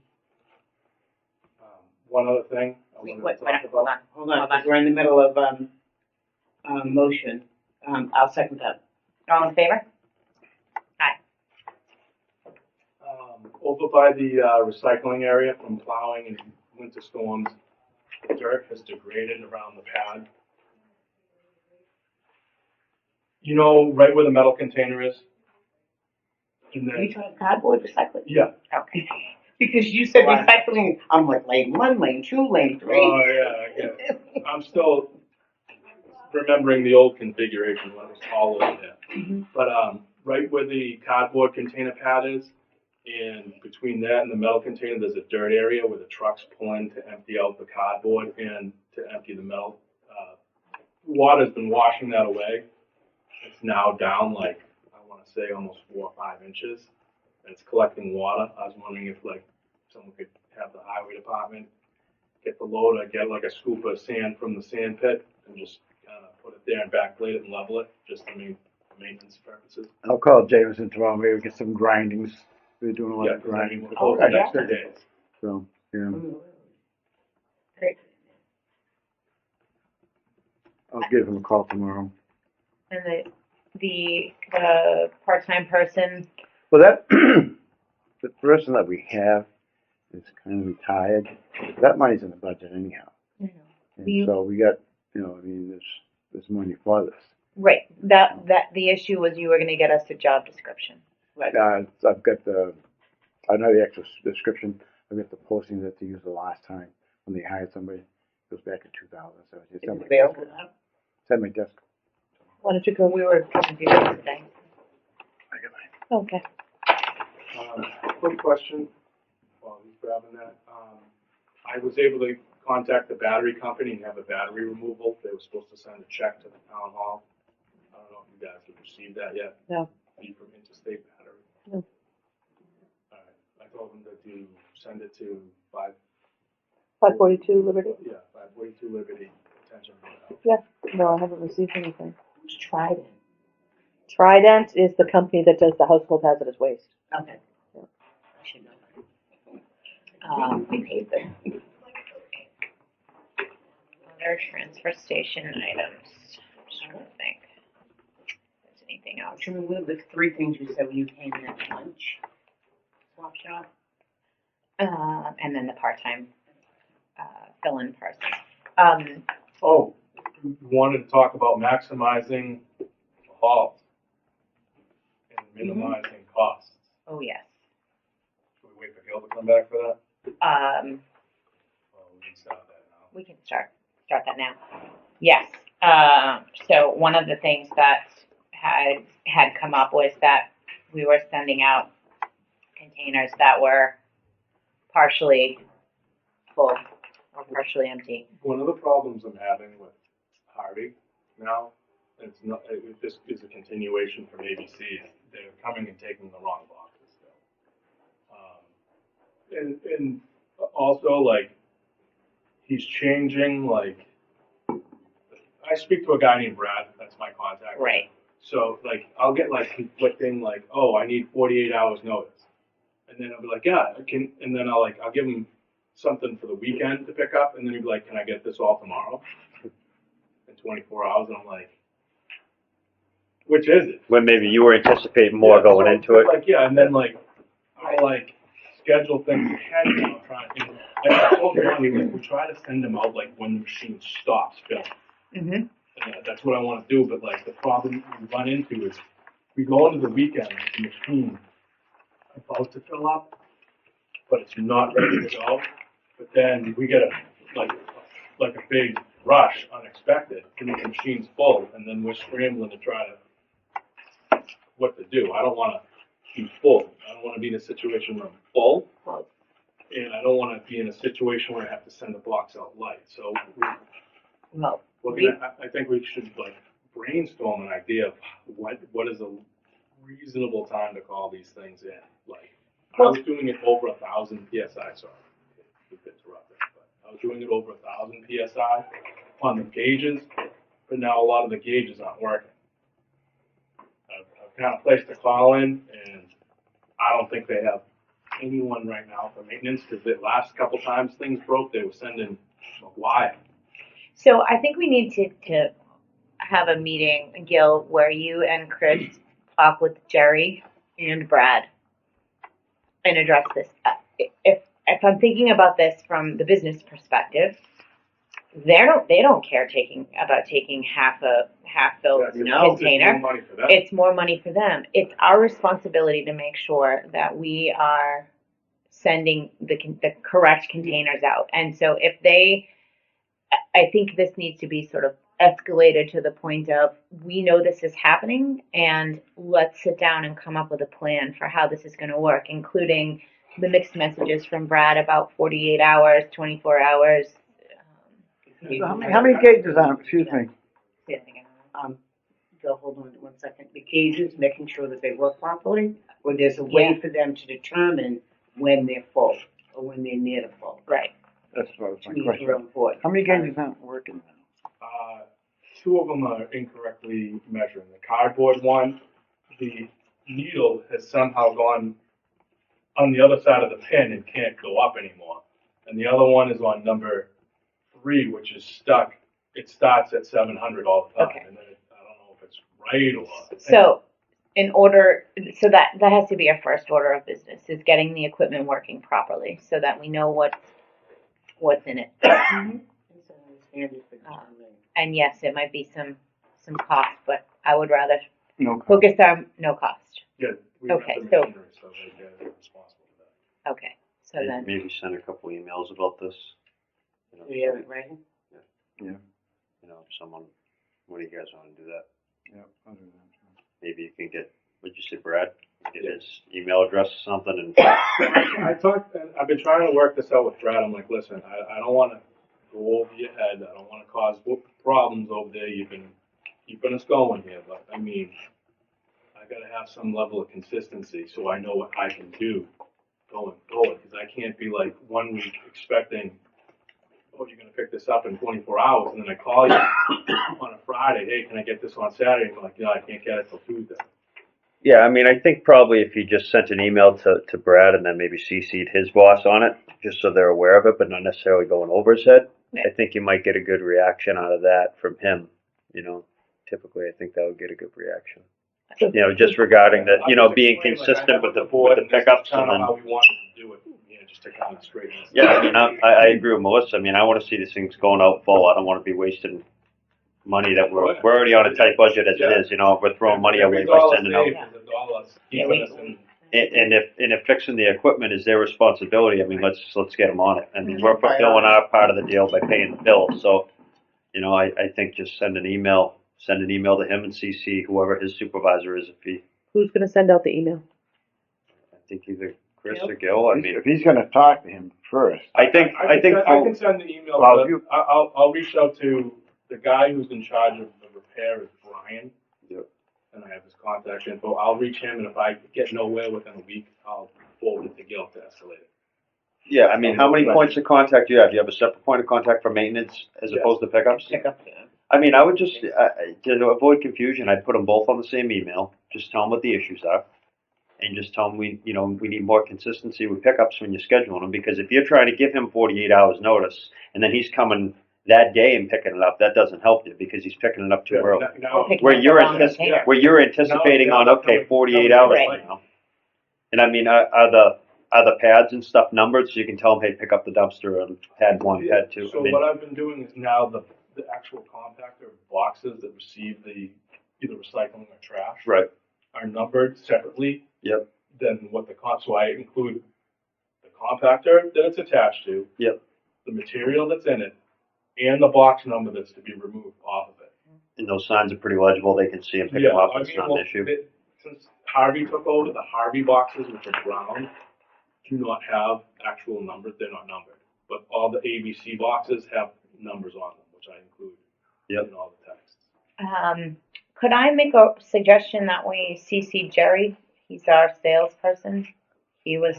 One other thing I Wait, wanted to talk hold about. on. Hold on, 'cause we're in the middle of, motion. I'll second that. All in favor? Over by the recycling area from plowing and winter storms, dirt has degraded around the pad. You know, right where the metal container is? And Are you then, talking cardboard recycling? yeah. Okay. Because you said Why? recycling, I'm like lane 1, lane 2, lane 3. Oh, yeah, yeah. I'm still remembering the old configuration when it was all over there. But, right where the cardboard container pad is, and between that and the metal container, there's a dirt area where the trucks pull in to empty out the cardboard and to empty the metal. Water's been washing that away. It's now down like, I want to say almost 4 or 5 inches. And it's collecting water. I was wondering if like someone could have the highway department get the load or get like a scoop of sand from the sand pit and just put it there and backplate it and level it just for maintenance purposes. I'll call Jameson tomorrow, maybe get some grindings. We're doing a lot Yeah, of 'cause I mean, grinding. we're closed the next 2 days. So, yeah, Great. I'll give him a call tomorrow. And the part-time person, Well, that, the person that we have is kind of retired. That money's in the budget anyhow. I know. And so we got, you know, I mean, there's money for this. Right, that the issue was you were gonna get us a job description. Right. I've got I know the actual description. I've got the posting that they used the last time when they hired somebody. It goes back in 2000. So it's Is on it my available desk. now? It's at my desk. Why don't you go? We were talking to you today. I got my Okay. Quick question, while he's grabbing that. I was able to contact the battery company and have a battery removal. They were supposed to send a check to the town hall. I don't know if you guys have received that yet. No. Be from Interstate Battery. No. All right, I told them that you send it to 542 Liberty? 542 Liberty, attention. Yeah. No, I haven't received anything. Who's tried it? Trident is the company that does the household hazardous waste. Okay. I should know that. We paid them. All Other transfer station items. I'm just trying to think. If there's anything else? Should we move the three things you said when you came in at lunch? Swap shop? And then the part-time, fill-in person. Oh, we wanted to talk about maximizing the halls and minimizing costs. Oh, yes. Should we wait for Gil to come back for that? Well, we can start that now. We can start that now. Yes. So one of the things that had come up was that we were sending out containers that were partially full or partially empty. One of the problems I'm having with Harvey now, it's not, this is a continuation from ABC. They're coming and taking the wrong boxes still. And also, like, he's changing, like, I speak to a guy named Brad, that's my contact. Right. So, like, I'll get, like, conflicting, like, oh, I need 48 hours notice. And then I'll be like, yeah, and then I'll give him something for the weekend to pick up, and then he'd be like, can I get this all tomorrow? In 24 hours, and I'm like, which is it? When maybe you were anticipating more going into it. Like, yeah, and then, like, I'll, like, schedule things ahead now, and I told Ronnie, like, we try to send them out, like, when the machine stops filling. Mm-hmm. That's what I want to do, but, like, the problem we run into is we go into the weekend with the machine about to fill up, but it's not ready to go. But then we get a big rush, unexpected, and the machine's full, and then we're scrambling to try to what to do. I don't want to be full. I don't want to be in a situation where I'm full, and I don't want to be in a situation where I have to send the box out light. So I think we should brainstorm an idea of what is a reasonable time to call these things in. Like, I was doing it over 1,000 psi. Sorry, keep interrupting, but I was doing it over 1,000 psi on the gauges, but now a lot of the gauges aren't working. I've kind of placed a call in, and I don't think they have anyone right now for maintenance because the last couple times things broke, they were sending a wire. So I think we need to have a meeting, Gil, where you and Chris talk with Jerry and Brad and address this. If I'm thinking about this from the business perspective, they don't care about taking half filled container. It's more money for them. It's our responsibility to make sure that we are sending the correct containers out. And so I think this needs to be sort of escalated to the point of, we know this is happening, and let's sit down and come up with a plan for how this is going to work, including the mixed messages from Brad about 48 hours, 24 hours. So how many gauges on, excuse me? Bill, hold on 1 second. The gauges, making sure that they work properly, or there's a way for them to determine when they're full or when they're near the full. Right. That's what was my Which means question. real important. How many gauges aren't working now? 2 of them are incorrectly measuring. The cardboard one, the needle has somehow gone on the other side of the pin and can't go up anymore. And the other one is on number 3, which is stuck. It starts at 700 all the time. Okay. And then I don't know if it's right or. So that has to be our first order of business, is getting the equipment working properly so that we know what's in it. And yes, it might be some cost, but I would rather focus on no cost. Yeah. Okay, so they're responsible for that. Okay, so then. Maybe send a couple emails about this. Do you have it right? Yeah. What do you guys want to do that? Yeah, I'll do that. Maybe you can get, what'd you say, Brad? Get his email address or something and. I've been trying to work this out with Brad. I'm like, listen, I don't want to go over your head. I don't want to cause problems over there. You've been keeping us going here, but I mean, I got to have some level of consistency so I know what I can do going forward. Because I can't be like 1 week expecting, oh, you're going to pick this up in 24 hours, and then I call you on a Friday, hey, can I get this on Saturday? And I'm like, no, I can't get it till Tuesday. Yeah, I mean, I think probably if you just sent an email to Brad and then maybe CC'd his boss on it, just so they're aware of it, but not necessarily going over his head. I think you might get a good reaction out of that from him. You know, typically I think that would get a good reaction. You know, just regarding the, you know, being consistent with the pickups and then. How we wanted to do it, you know, just to kind of straighten this. Yeah, I mean, I agree with Melissa. I mean, I want to see these things going out full. I don't want to be wasting money that we're already on a tight budget as it is. You know, if we're throwing money away by sending out. And if fixing the equipment is their responsibility, I mean, let's get them on it. I mean, we're fulfilling our part of the deal by paying the bill. So, you know, I think just send an email to him and CC whoever his supervisor is. Who's gonna send out the email? I think either Chris or Gil. I mean, if he's gonna talk to him first. I can send the email. Well, but I'll reach out to the guy who's in charge of the repair is Brian. Yep. And I have his contact info. I'll reach him, and if I get nowhere within a week, I'll forward it to Gil to escalate it. Yeah, I mean, how many points of contact do you have? Do you have a separate point of contact for maintenance as opposed to pickups? Pickup, yeah. I mean, I would just, to avoid confusion, I'd put them both on the same email. Just tell them what the issues are. And just tell them we need more consistency with pickups when you're scheduling them. Because if you're trying to give him 48 hours notice and then he's coming that day and picking it up, that doesn't help you because he's picking it up too early. Where you're anticipating on, okay, 48 hours from now. And I mean, are the pads and stuff numbered so you can tell them, hey, pick up the dumpster on pad 1, pad 2? So what I've been doing is now the actual compactor boxes that receive the either recycling or trash right. are numbered separately. Yep. Than what so I include the compactor that it's attached to. Yep. The material that's in it, and the box number that's to be removed off of it. And those signs are pretty legible. They can see and pick them up. It's not an issue. Since Harvey took over, the Harvey boxes, which are brown, do not have actual numbers. They're not numbered. But all the ABC boxes have numbers on them, which I include in all the texts. Could I make a suggestion that we CC Jerry? He's our salesperson. He was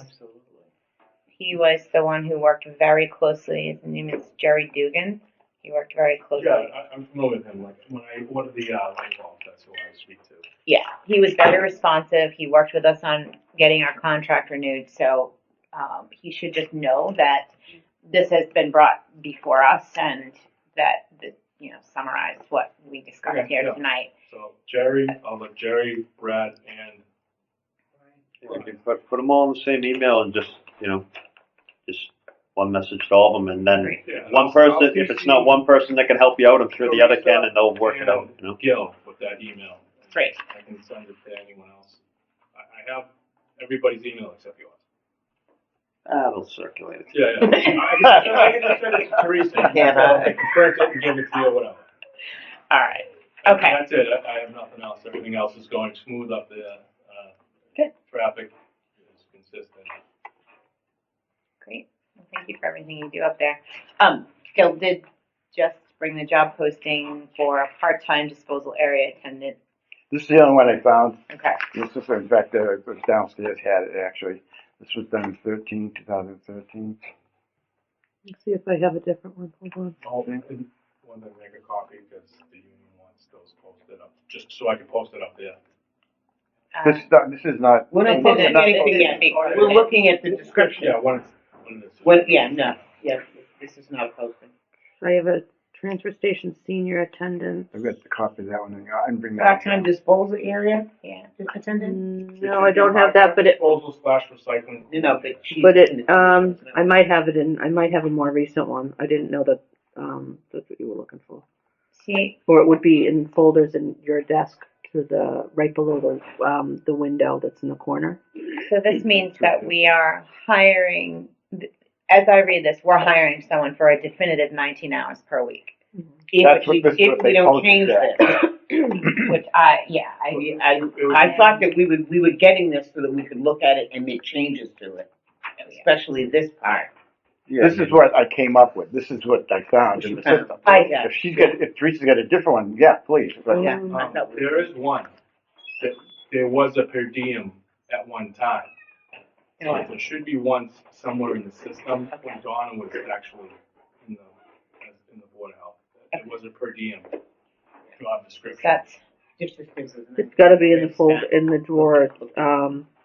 the one who worked very closely. His name is Jerry Dugan. He worked very closely. Yeah, I'm familiar with him. Like when I ordered the light bulb, that's who I speak to. Yeah, he was very responsive. He worked with us on getting our contract renewed. So he should just know that this has been brought before us and that summarize what we discussed here tonight. So I'll let Jerry, Brad, and put them all in the same email and just one message to all of them, and then one person. If it's not one person that can help you out, I'm sure the other can, and they'll work it out. Gil with that email. Great. I can send it to anyone else. I have everybody's email except yours. That'll circulate it. Yeah. I can just send it to Teresa. I can print it and give it to you or whatever. All right. Okay. That's it. I have nothing else. Everything else is going smooth up there. Good. Traffic is consistent. Great. Well, thank you for everything you do up there. Gil did just bring the job posting for a part-time disposal area attendant. This is the only one I found. Okay. This is, in fact, it was downstairs, had it actually. This was done in 2013. Let's see if I have a different one. Hold on. I'll want to make a copy because the union wants those posted up, just so I can post it up there. This is not. We're not posting anything yet. We're looking at the description. Yeah, This is not posted. I have a transfer station senior attendant. I've got the copy of that one. I can bring that. Part-time disposal area? Yeah. Attendant? No, I don't have that, but it. Disposal / recycling. I might have it in. I might have a more recent one. I didn't know that. That's what you were looking for. See. Or it would be in folders in your desk to the right below the window that's in the corner. So this means that we are hiring. As I read this, we're hiring someone for a definitive 19 hours per week. If we don't change this. Which I thought that we were getting this so that we could look at it and make changes to it, especially this part. Yeah, this is what I came up with. This is what I found in the system. If Teresa's got a different one, yeah, please. But There is one that there was a per diem at one time. There should be one somewhere in the system when Donna was actually in the Board of Health. It was a per diem job description. That's it's got to be in the drawer.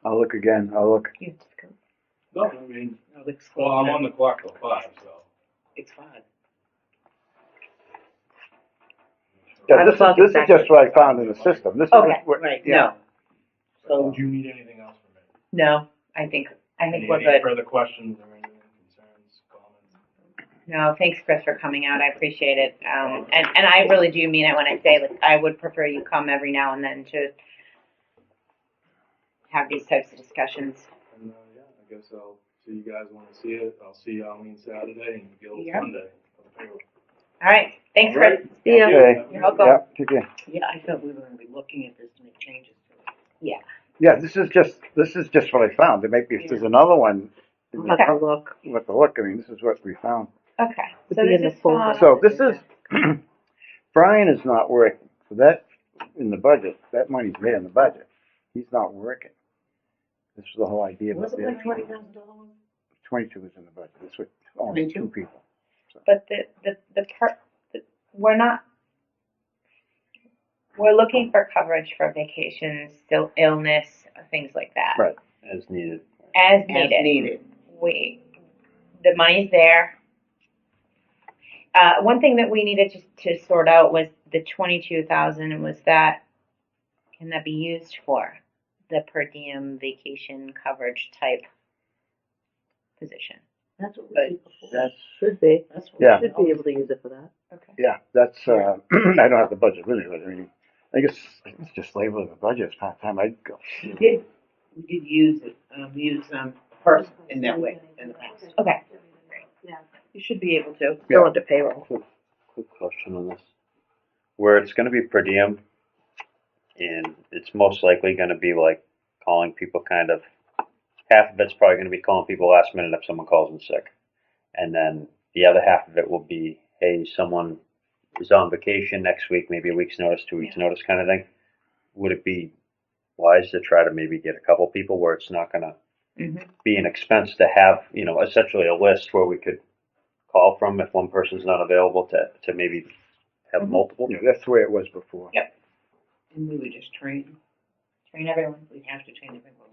I'll look again. I'll look. No, I mean, I'm on the clock till 5, so. It's fine. Yeah, this is just what I found in the system. This Okay. is what, Right, yeah. no. So, Do you need anything else from me? No, I think we're Any good. further questions or anything, concerns, comments? No, thanks, Chris, for coming out. I appreciate it. And I really do mean it when I say, like, I would prefer you come every now and then to have these types of discussions. And, yeah, I guess I'll see you guys when I see it. I'll see you on Saturday and Gil's Yeah. Monday. for the payroll. All right. Thanks, Chris. See ya. Okay. You're welcome. Yeah, take care. yeah, I thought we were gonna be looking at this to make changes to it. Yeah, this is just what I found. There might be, if there's another one, I'll have to look. with the look, I mean, this is what we found. Okay. Would So be in this the is folder. So this is, Brian is not working, so that, in the budget, that money's there in the budget. He's not working. This was the whole idea about Was it the like $20,000 one? 22 is in the budget. That's what, only 22? two people. But the part, we're not, we're looking for coverage for vacations, still illness, things like that. Right. As needed. As As needed. needed. The money's there. One thing that we needed to sort out was the 22,000, and was that, can that be used for the per diem vacation coverage type position? That's what we But did before. that's, Should be. That's what Yeah. we Should be able to use it for that. Okay. yeah, that's, I don't have the budget with me, but I mean, I guess it's just labeled in the budget as part-time. I'd go. We did use it, person in that way in the past. Okay. You should be able to. Yeah. Go into payroll. Quick question on this. Where it's gonna be per diem, and it's most likely gonna be like calling people kind of, half of it's probably gonna be calling people last minute if someone calls in sick. And then the other half of it will be, hey, someone is on vacation next week, maybe a week's notice, 2 weeks notice kind of thing. Would it be wise to try to maybe get a couple people where it's not gonna be an expense to have, essentially a list where we could call from if one person's not available to maybe have multiple? Yeah, that's the way it was before. Yep. And we would just train everyone. we'd have to train everyone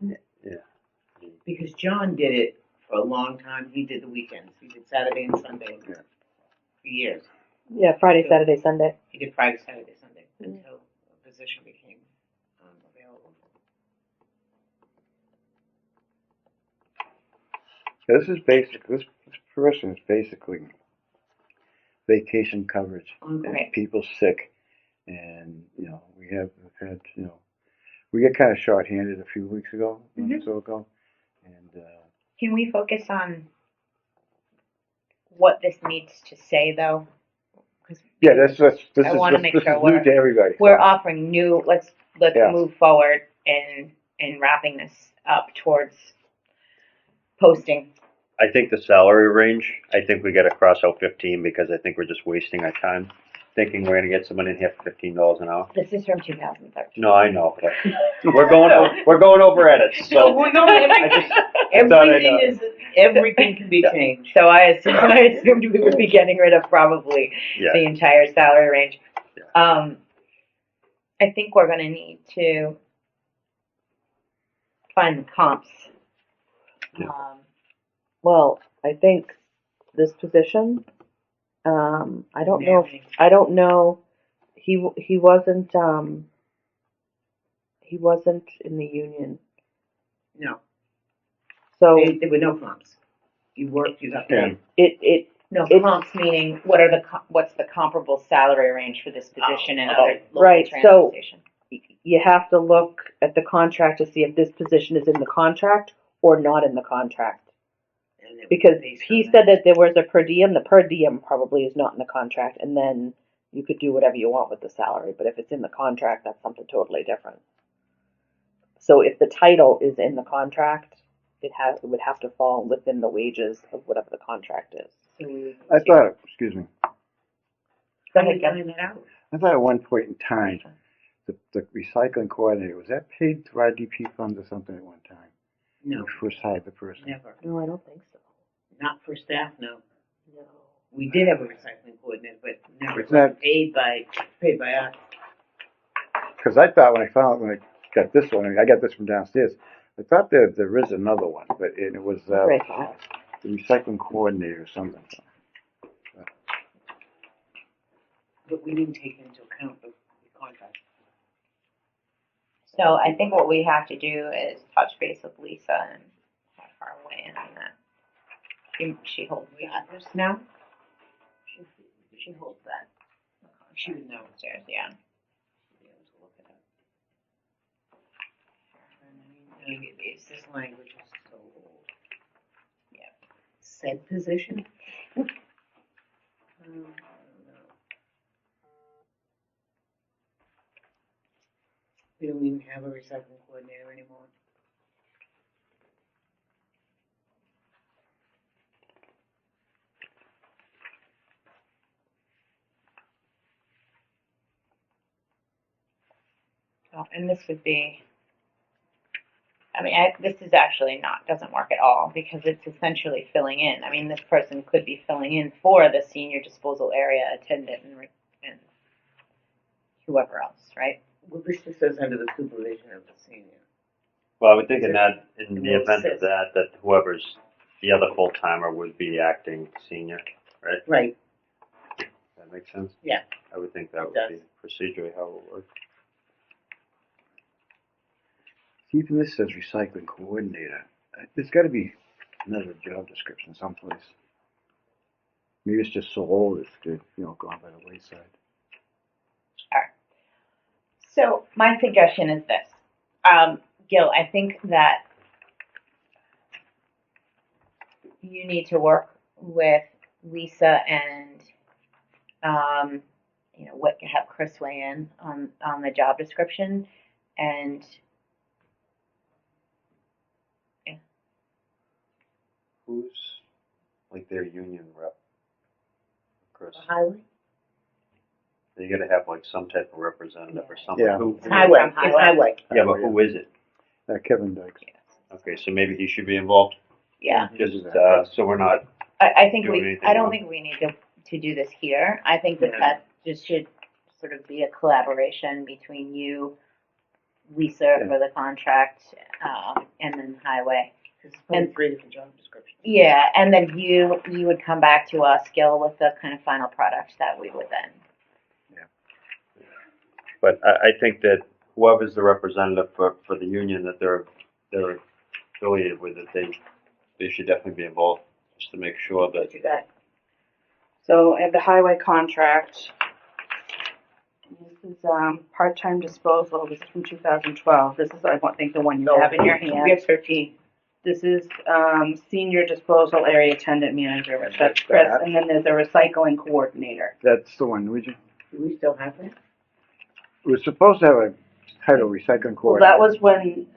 with it. Yeah. Because John did it for a long time. He did the weekends. He did Saturday and Sunday Yeah. for years. Yeah, Friday, Saturday, Sunday. He did Friday, Saturday, Sunday until a position became available. This is basic, this person is basically vacation coverage. Okay. If people sick, and, we've had, we got kind of short-handed a few weeks ago, a month or so ago, and, Can we focus on what this needs to say, though? Because yeah, this I wanna is make this sure is new to everybody. we're offering new. Let's Yeah. move forward in wrapping this up towards posting. I think the salary range, I think we gotta cross out 15 because I think we're just wasting our time thinking we're gonna get someone in here for $15 an hour. This is from 2013. No, I know, but we're going over edits, so. we're going I just- Everything can be changed. So I assumed we would be getting rid of probably Yeah. the entire salary range. Yeah. I think we're going to need to find the comps. Yeah. Well, I think this position, I don't know. He wasn't in the union. No, So there were no comps. You worked, you got Yeah. paid. No, It's- comps meaning what's the comparable salary range for this position in other local right, so- transportation? you have to look at the contract to see if this position is in the contract or not in the contract. And it was Because based he on said that there was a per diem, the per diem probably is not in the contract, and then you could do whatever you want with the salary, but if it's in the contract, that's something totally different. So if the title is in the contract, it would have to fall within the wages of whatever the contract is. So we would I thought, excuse me, Go How do ahead, you Jeff. find that out? I thought at one point in time, the recycling coordinator, was that paid through RDP funds or something at one time? No, When we first hired the person. never. No, I don't think so. Not for staff, no. No. We did have a recycling coordinator, but never It's not- paid by us. Because I thought when I got this one, I got this from downstairs, I thought there is another one, but it was, Right. the recycling coordinator or something. But we didn't take into account the contract. So I think what we have to do is touch base with Lisa and have her weigh in on that. She holds that. This now? She holds that. She would know. Upstairs, yeah. Be able to look it up. I mean, it's this language is so old. Yeah. Said position? I don't know. We don't even have a recycling coordinator anymore. Oh, and this would be, I mean, this is actually doesn't work at all because it's essentially filling in. I mean, this person could be filling in for the senior disposal area attendant and whoever else, right? Well, this just says under the supervision of the senior. Well, I would think in that, in And the we'll event of assist. that whoever's the other full timer would be acting senior, right? Right. That makes sense? Yeah. I would think that It would does. be procedurally how it would work. Even this says recycling coordinator. There's got to be another job description someplace. Maybe it's just so old it's good, gone by the wayside. So my suggestion is this. Gil, I think that you need to work with Lisa and, have Chris weigh in on the job description and Who's like their union rep? Chris. The highway? You gotta have like some type of representative or something. Yeah. Who, It's Highway, From it's highway. highway. yeah, but who is it? Kevin Dykes. Okay, so maybe he should be involved. Yeah. Just so we're not. I think Doing anything I don't wrong. think we need to do this here. I think that Yeah. that just should sort of be a collaboration between you, Lisa Yeah. for the contract, and then highway. Because it's probably 3 different job descriptions. Yeah, and then you would come back to us, Gil, with the kind of final product that we would then. But I think that whoever's the representative for the union that they're affiliated with, that they should definitely be involved, just to make sure that. What you got? So I have the highway contract. This is part-time disposal. This is from 2012. This is, I think, the one you have in your hand. Yes, 13. This is senior disposal area attendant manager. That's Chris. And then there's a recycling coordinator. That's the one, would you? Do we still have that? It was supposed to have a title, recycling Well, coordinator. that was when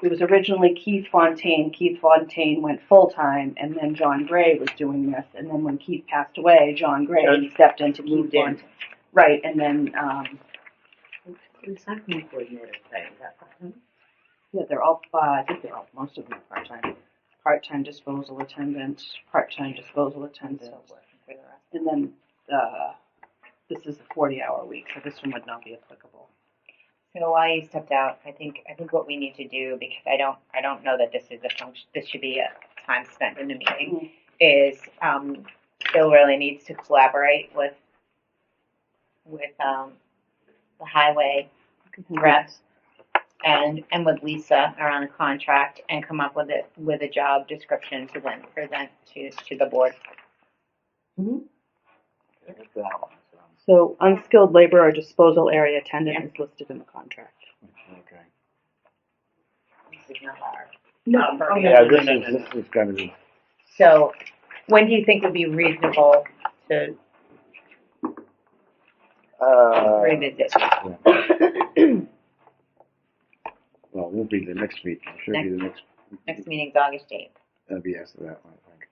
it was originally Keith Fontaine. Keith Fontaine went full-time, and then John Gray was doing this. And then when Keith passed away, John Gray stepped into Keith Moved in. Fontaine. Right, and then, Recycling coordinator thing, is that part-time? yeah, they're all, I think they're all, most of them are part-time. Part-time disposal attendant, part-time disposal attendant. And then, this is a 40-hour week, so this one would not be applicable. So while you stepped out, I think what we need to do, because I don't know that this is this should be a time spent in the meeting, is Bill really needs to collaborate with the highway reps and with Lisa around the contract and come up with a job description to then present to the board. So unskilled labor or disposal area attendant is listed in the contract. Okay. This is not our. No, purview. Yeah, this is gonna be, So when do you think would be reasonable to revisit? Well, it won't be the next meeting, it should be the next. Next meeting's August 8th, That'll be after that one, I think.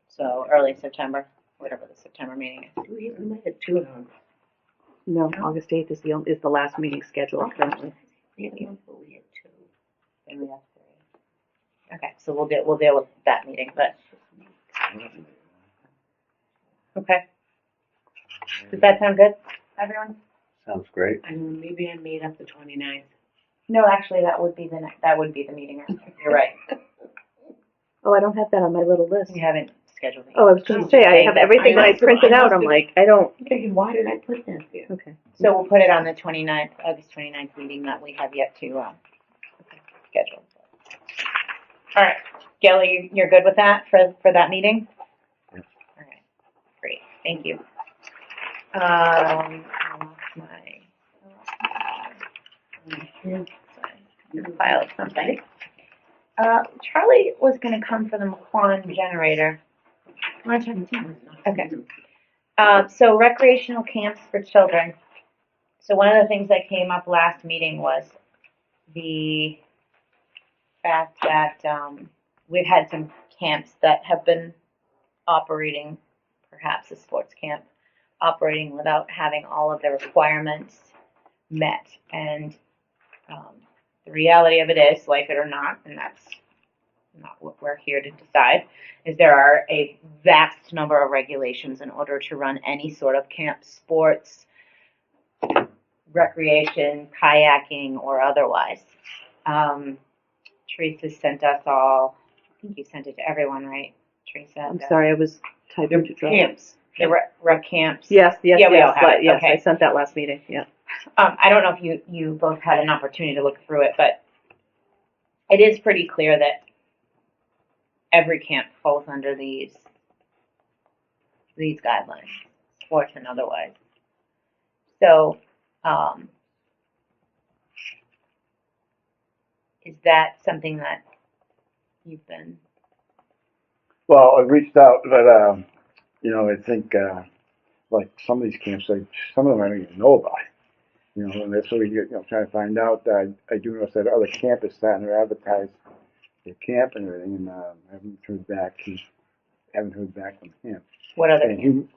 so early September, whatever the September meeting is. We might have 2 in August. No, August 8th is the last meeting scheduled currently. We had 1, but we had 2. And we have 3. Okay, so we'll deal with that meeting, but, okay. Does that sound good, everyone? Sounds great. Maybe I made up the 29th. No, actually, that would be the meeting. You're right. Oh, I don't have that on my little list. You haven't schedule. the- Oh, I was gonna say, I have everything that I printed out, I'm like, I don't, Okay, why did I put that there? okay. So we'll put it on the 29th, August 29th meeting that we have yet to, schedule. All right, Gail, you're good with that for that meeting? Yes. All right, great, thank you. I filed something. Charlie was gonna come for the McQuon generator. Wanna check the team? Okay. So recreational camps for children. So one of the things that came up last meeting was the fact that, we've had some camps that have been operating, perhaps a sports camp, operating without having all of the requirements met. And the reality of it is, like it or not, and that's not what we're here to decide, is there are a vast number of regulations in order to run any sort of camp, sports, recreation, kayaking, or otherwise. Teresa sent us all, I think you sent it to everyone, right, Teresa? I'm sorry, I was typing too fast. Camps. The rec camps. Yes, Yeah, we all have it, yes, okay. I sent that last meeting, yeah. I don't know if you both had an opportunity to look through it, but it is pretty clear that every camp falls under these guidelines, sports and otherwise. So, is that something that you've been? Well, I reached out, but, I think, like some of these camps, some of them I don't even know about. And that's what we get, trying to find out. I do know that other camp is starting to advertise their camp and everything, and I haven't heard back from him. What other And camp?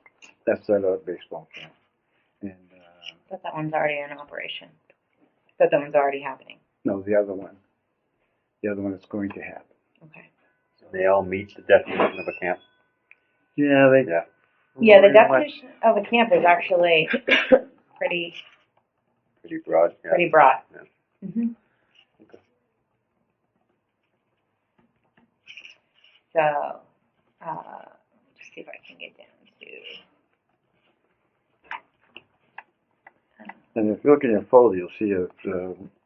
That's that baseball camp. And, I thought that one's already in operation. I thought that one's already happening. no, the other one that's going to happen. Okay. They all meet the definition of a camp. Yeah, Yeah. Yeah, the definition of a camp is actually pretty Pretty broad, yeah. pretty broad. Yeah. Mm-hmm. Okay. So, let's see if I can get down to. And if you look in your folder, you'll see a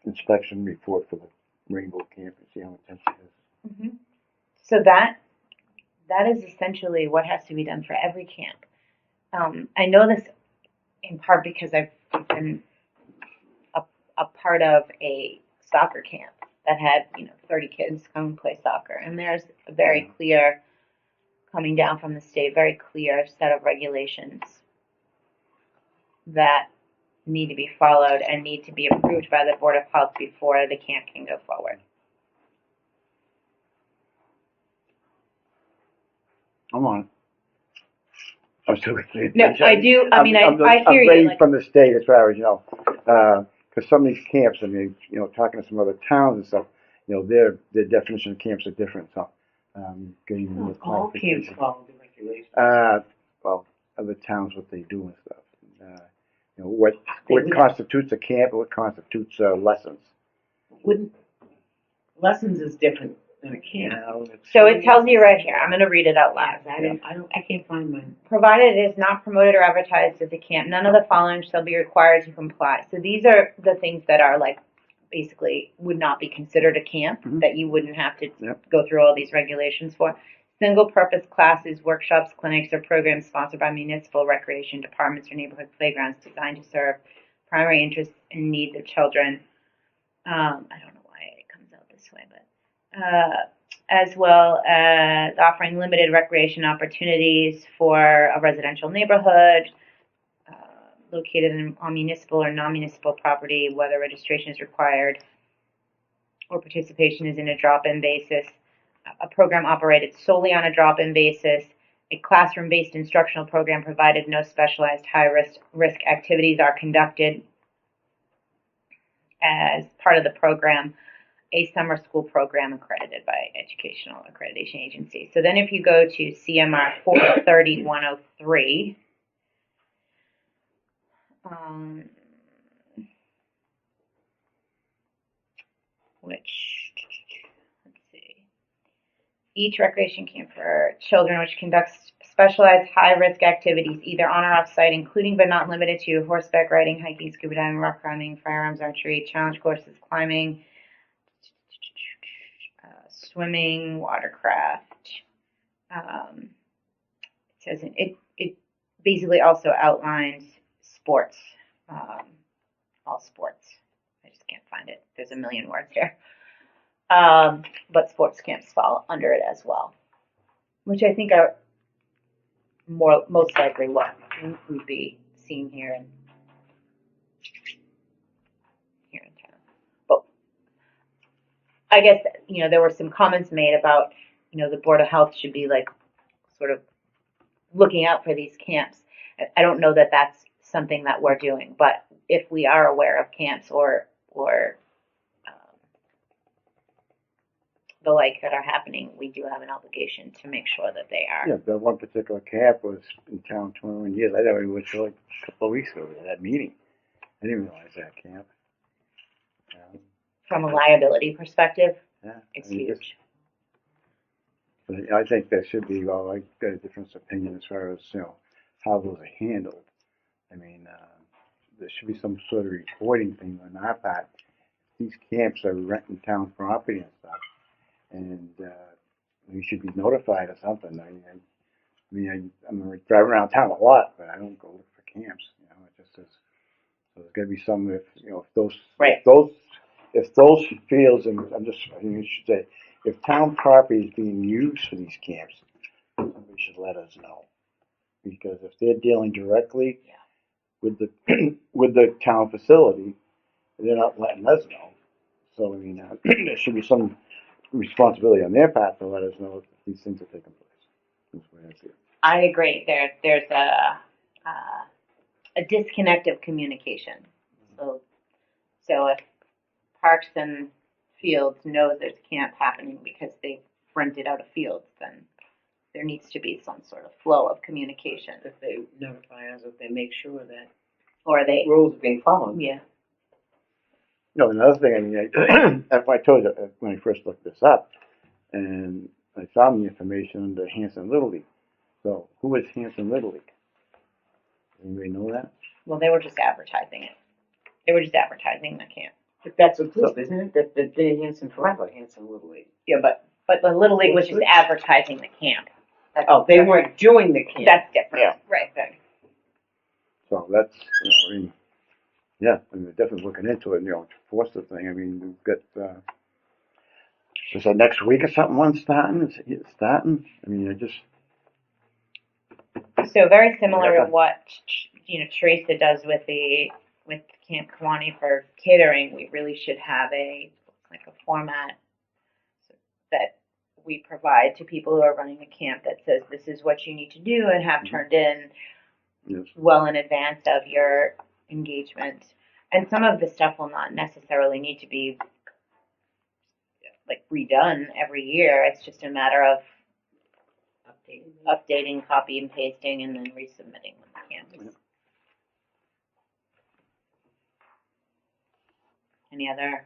inspection report for the Rainbow Camp and see how intense it is. Mm-hmm. So that is essentially what has to be done for every camp. I know this in part because I've been a part of a soccer camp that had 30 kids come and play soccer, and there's a very clear, coming down from the state, very clear set of regulations that need to be followed and need to be approved by the Board of Health before the camp can go forward. I'm on it. I'm still with No, I do. I mean, I hear I'm you. ready Like, from the state as far as, because some of these camps, I mean, talking to some other towns and stuff, their definition of camps are different, so, getting more All camps clarification. follow the regulations. Well, other towns, what they do and stuff. What constitutes a camp and what constitutes, lessons. Lessons is different than a camp. so it tells you right here. I'm going to read it out loud. I can't find mine. Provided it is not promoted or advertised as a camp, none of the following shall be required to comply. So these are the things that are like basically would not be considered a camp, that you wouldn't have to go through all these regulations for. Single-purpose classes, workshops, clinics, or programs sponsored by municipal recreation departments or neighborhood playgrounds designed to serve primary interests and needs of children. I don't know why it comes out this way, but as well as offering limited recreation opportunities for a residential neighborhood located on municipal or non-municipal property, whether registration is required or participation is in a drop-in basis, a program operated solely on a drop-in basis, a classroom-based instructional program provided no specialized high-risk activities are conducted as part of the program, a summer school program accredited by Educational Accreditation Agency. So then if you go to CMR 430-103, which, let's see, each recreation camp for children which conducts specialized high-risk activities either on or off-site, including but not limited to horseback riding, hiking, scuba diving, rock climbing, firearms archery, challenge courses, climbing, swimming, watercraft. It says it basically also outlines sports, all sports. I just can't find it. There's a million words here. But sports camps fall under it as well, which I think are most likely what we'd be seeing here in town. But I guess there were some comments made about the Board of Health should be like sort of looking out for these camps. I don't know that that's something that we're doing, but if we are aware of camps or the like that are happening, we do have an obligation to make sure that they are. Yeah, that one particular camp was in town 21 years. I never went to like a couple of weeks ago to that meeting. I didn't realize that camp. From a liability perspective, Yeah, it's I mean, huge. But I think there should be, well, I got a different opinion as far as, how those are handled. I mean, there should be some sort of reporting thing on our part. These camps are renting town property and stuff, and we should be notified or something. I'm driving around town a lot, but I don't go look for camps. It just is. So there's got to be some if those Right. if those fields, and I think you should say, if town property is being used for these camps, somebody should let us know, because if they're dealing directly with the with the town facility, they're not letting us know. So there should be some responsibility on their part to let us know if these things are taking place. That's the way I see it. I agree. There's a disconnect of communication. So if Parks and Fields knows there's a camp happening because they've rented out a field, then there needs to be some sort of flow of communication. If they notify us, if they make sure that Or they, rules are being followed. yeah. No, another thing, I told you when I first looked this up, and I found the information under Hanson Little League. So who is Hanson Little League? Anybody know that? Well, they were just advertising it. They were just advertising the camp. But that's a group, isn't it? That did Hanson forever, Hanson Little League. Yeah, but the Little League was just advertising the camp. That's They weren't doing the camp. That's different. Yeah. Right. So that's, we're definitely looking into it, to force the thing. We've got, is that next week or something one starting? Is it starting? So very similar to what Teresa does with Camp Kiwani for catering. We really should have a format that we provide to people who are running a camp that says this is what you need to do and have turned in well in advance of your engagement. And some of the stuff will not necessarily need to be redone every year. It's just a matter of updating, copy and pasting, and then resubmitting when the camp is. Any other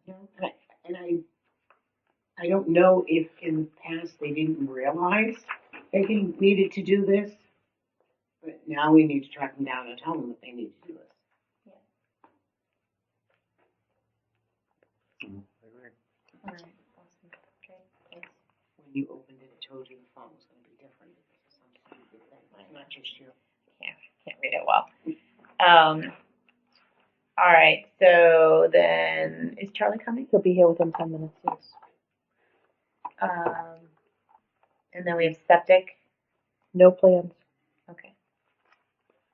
thoughts on that? And I don't know if in the past they didn't realize they needed to do this, but now we need to track them down and tell them that they need to do this. All right. Awesome. Okay. Thanks. When you opened it, it told you the font was going to be different. It's some stupid thing, not just you. Can't read it well. All right. So then, is Charlie coming? He'll be here within 10 minutes. Yes. And then we have septic. No plans. Okay.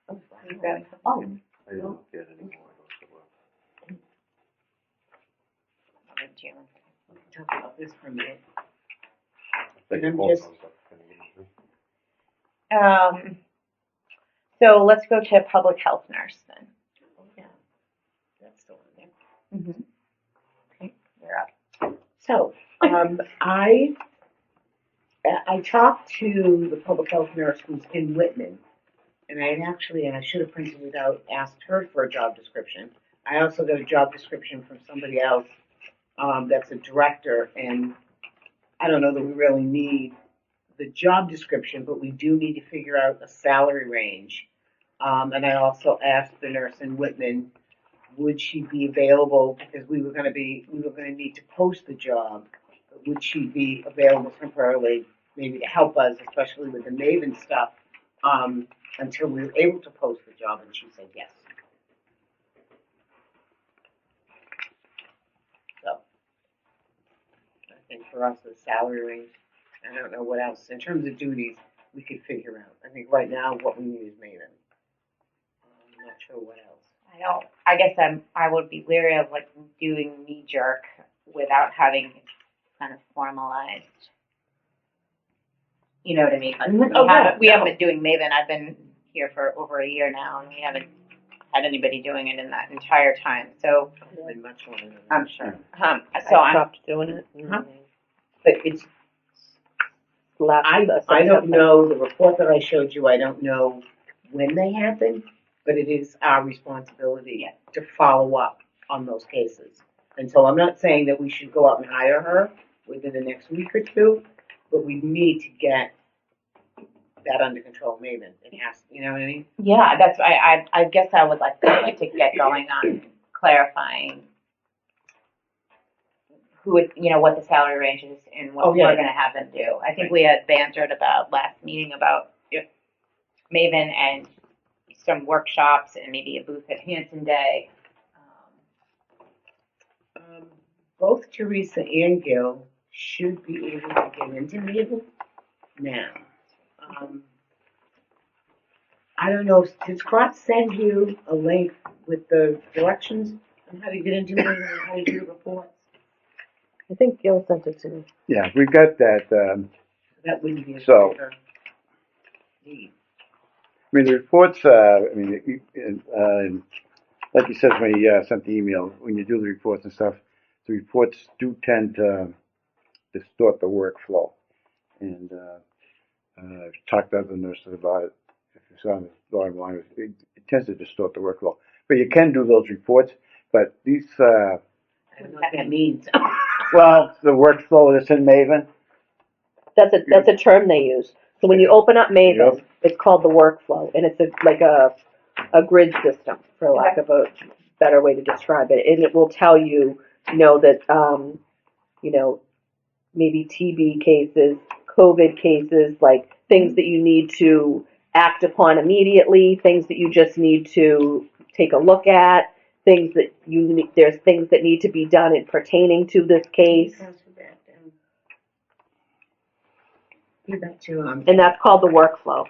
Oh, You grabbing something? I don't get any more. I'll give it to you. Talk about this for a minute. Like, And I'm all just- those stuff. So let's go to public health nurse then. Oh, yeah. That's still in there. Mm-hmm. Okay, you're up. So, I talked to the public health nurse who's in Whitman, and I should have printed it out, asked her for a job description. I also got a job description from somebody else, that's a director, and I don't know that we really need the job description, but we do need to figure out a salary range. And I also asked the nurse in Whitman, would she be available, because we were gonna need to post the job, but would she be available temporarily, maybe to help us, especially with the Maven stuff, until we were able to post the job, and she said yes. So, I think for us, the salary range, I don't know what else, in terms of duties, we could figure out. I think right now, what we need is Maven. I'm not sure what else. I would be leery of like doing knee jerk without having it kind of formalized. You know what I mean? Like we haven't been doing Maven. I've been here for over a year now, and we haven't had anybody doing it in that entire time. So Probably much longer than that. I'm sure. I I'm stopped doing it. But it's, I don't know, the report that I showed you, I don't know when they happened, but it is our responsibility to follow up on those cases. And so I'm not saying that we should go out and hire her within the next week or two, but we need to get that under control, Maven. It has, you know what I mean? Yeah, that's I guess I would like to get going on clarifying who would, what the salary range is and what we're going to have them do. I think we had bantered about last meeting about Maven and some workshops and maybe a booth at Hanson Day. Both Teresa and Gil should be able to get into Maven now. I don't know, did Scott send you a link with the directions on how to get into Maven and how to do the reports? I think Gil sent it to me. Yeah, we've got that, That wouldn't be a So- need. I mean, the reports, like you said when you sent the email, when you do the reports and stuff, the reports do tend to distort the workflow. And I've talked to other nurses about it. If you saw the bottom line, it tends to distort the workflow. But you can do those reports, but these, I don't know what that means. well, the workflow that's in Maven, That's a term they use. So when you open up Maven, it's called the workflow, and it's like a grid system, for lack of a better way to describe it. And it will tell you, that maybe TB cases, COVID cases, like things that you need to act upon immediately, things that you just need to take a look at, things that there's things that need to be done in pertaining to this case. And that's called the workflow.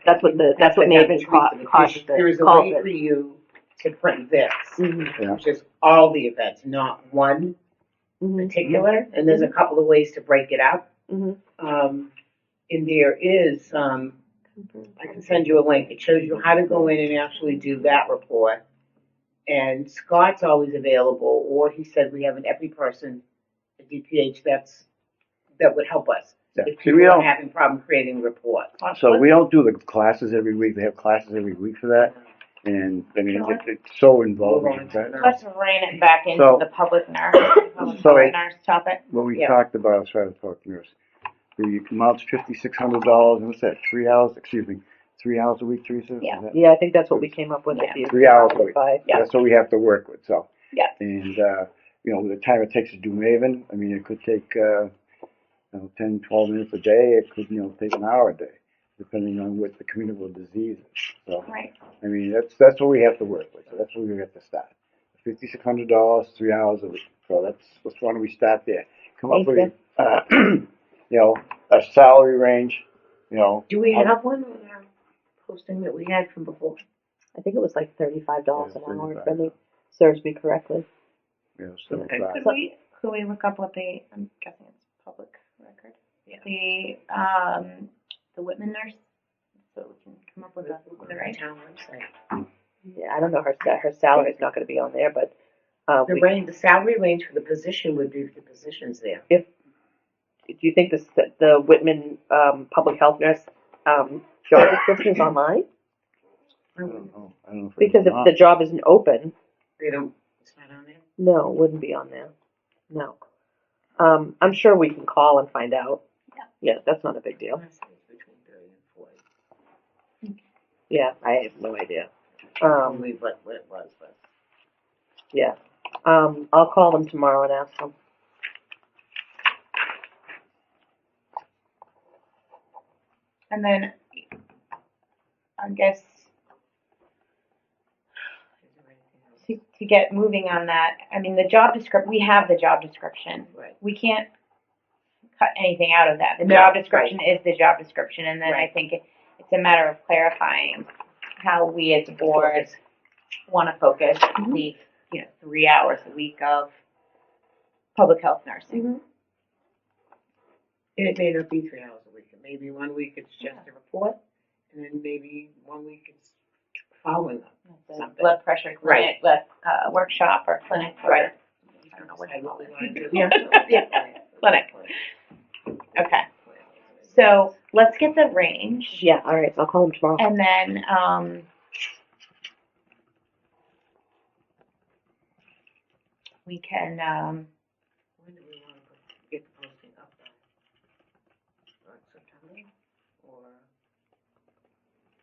That's what Maven calls it. There is a way for you to print this, which is all the events, not one particular. And there's a couple of ways to break it up. And there is, I can send you a link. It shows you how to go in and actually do that report. And Scott's always available, or he said we have an EPI person at DPH that would help us. Yeah. If people are having problem creating reports. so we don't do the classes every week. They have classes every week for that. And I mean, it's so involving. Let's rein it back into the public nurse topic. What we talked about, I was trying to talk to nurse. The amount's $5,600, and what's that? 3 hours? Excuse me, 3 hours a week, Teresa? Yeah. Yeah, I think that's what we came up with. Yeah. 3 hours a week. 5. Yeah. That's what we have to work with. So. Yeah. And the time it takes to do Maven, I mean, it could take 10, 12 minutes a day. It could take an hour a day, depending on what the communicable disease is. So. Right. I mean, that's what we have to work with. So that's where we have to start. $5,600, 3 hours a week. So why don't we start there? Come up with a salary range. Do we have one on our posting that we had from before? I think it was like $35 an hour, if 35. memory serves me correctly. So Could we look up what I'm guessing it's public record. The Whitman nurse, so we can come up with the right town website. Yeah, I don't know her salary is not going to be on there, but The salary range for the position would be the positions there. do you think the Whitman public health nurse job description is online? I don't know. Because if the job isn't open, They don't. It's not on there. no, it wouldn't be on there. No. I'm sure we can call and find out. Yeah. Yeah, that's not a big deal. Between 30 and 40. Yeah, I have no idea. Only what it was, but. Yeah. I'll call them tomorrow and ask them. And then, I guess, to get moving on that, I mean, the job description, we have the job description. Right. We can't cut anything out of that. The No, job description is the job description, and then I Right. think it's a matter of clarifying how we as a board want to focus the 3 hours a week of public health nursing. And it may not be 3 hours a week. Maybe 1 week it's just a report, and then maybe 1 week it's following up. The Something. blood pressure clinic, workshop or clinic. Or, Right. I don't know what you call it. Yeah. Clinic. Okay. So let's get the range, Yeah, all right. I'll call them tomorrow. and then we can. When do we want to get the posting up by? Like September? Or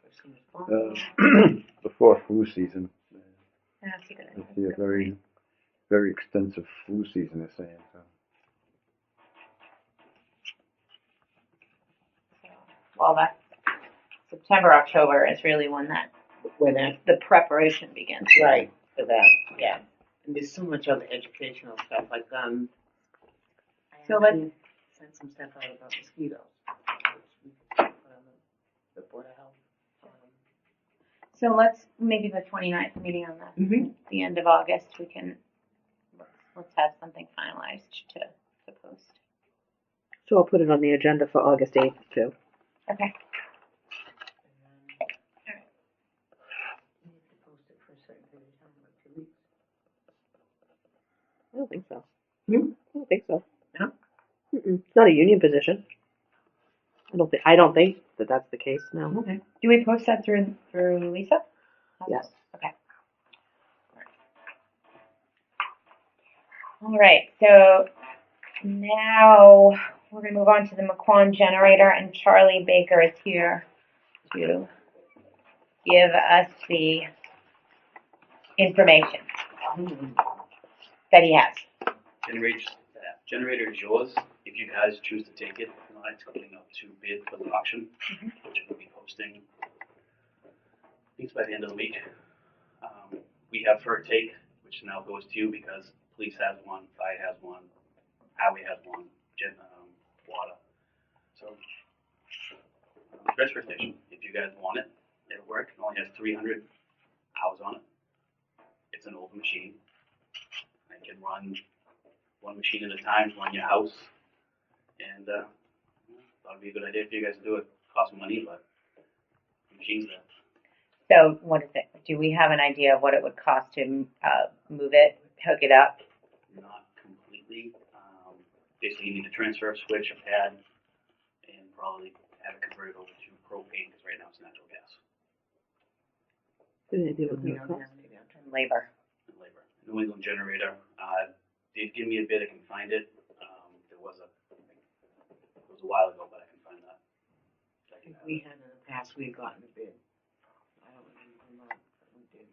as soon as possible? Before flu season. That's a good I idea. see a very, very extensive flu season, they're saying, so. Well, that September, October is really when the preparation begins. Right, for that, yeah. And there's so much other educational stuff, like, So let's- send some stuff out about mosquitoes. Which we could put on the Board of Health. So let's maybe the 29th meeting on the end of August. We can let's have something finalized to post. So I'll put it on the agenda for August 8th too. Okay. We need to post it for a certain period of time, like 2 weeks. I don't think so. Hmm? I don't think so. No? It's not a union position. I don't think that that's the case. No. Okay. Do we post that through Lisa? Yes. Okay. All right. So now we're going to move on to the McQuon generator, and Charlie Baker is here to give us the information that he has. Generator is yours if you guys choose to take it. If not, it's going up to bid for the auction, which we'll be posting, I think it's by the end of the week. We have for a take, which now goes to you because police has one, fire has one, highway has one, water. So, transfer station, if you guys want it, it'll work. It only has 300 hours on it. It's an old machine. I can run one machine at a time, run your house, and thought it'd be a good idea for you guys to do it. Costs money, but the machine's there. So what is it? Do we have an idea of what it would cost to move it, hook it up? Not completely. Basically, you need to transfer a switch, a pad, and probably have it converted over to propane because right now it's natural gas Good idea what We that don't costs. have to go. And labor. and labor. New England generator. Did give me a bid. I can find it. There was a while ago, but I can find that. I think we had in the past, we had gotten a bid. I don't remember what we did.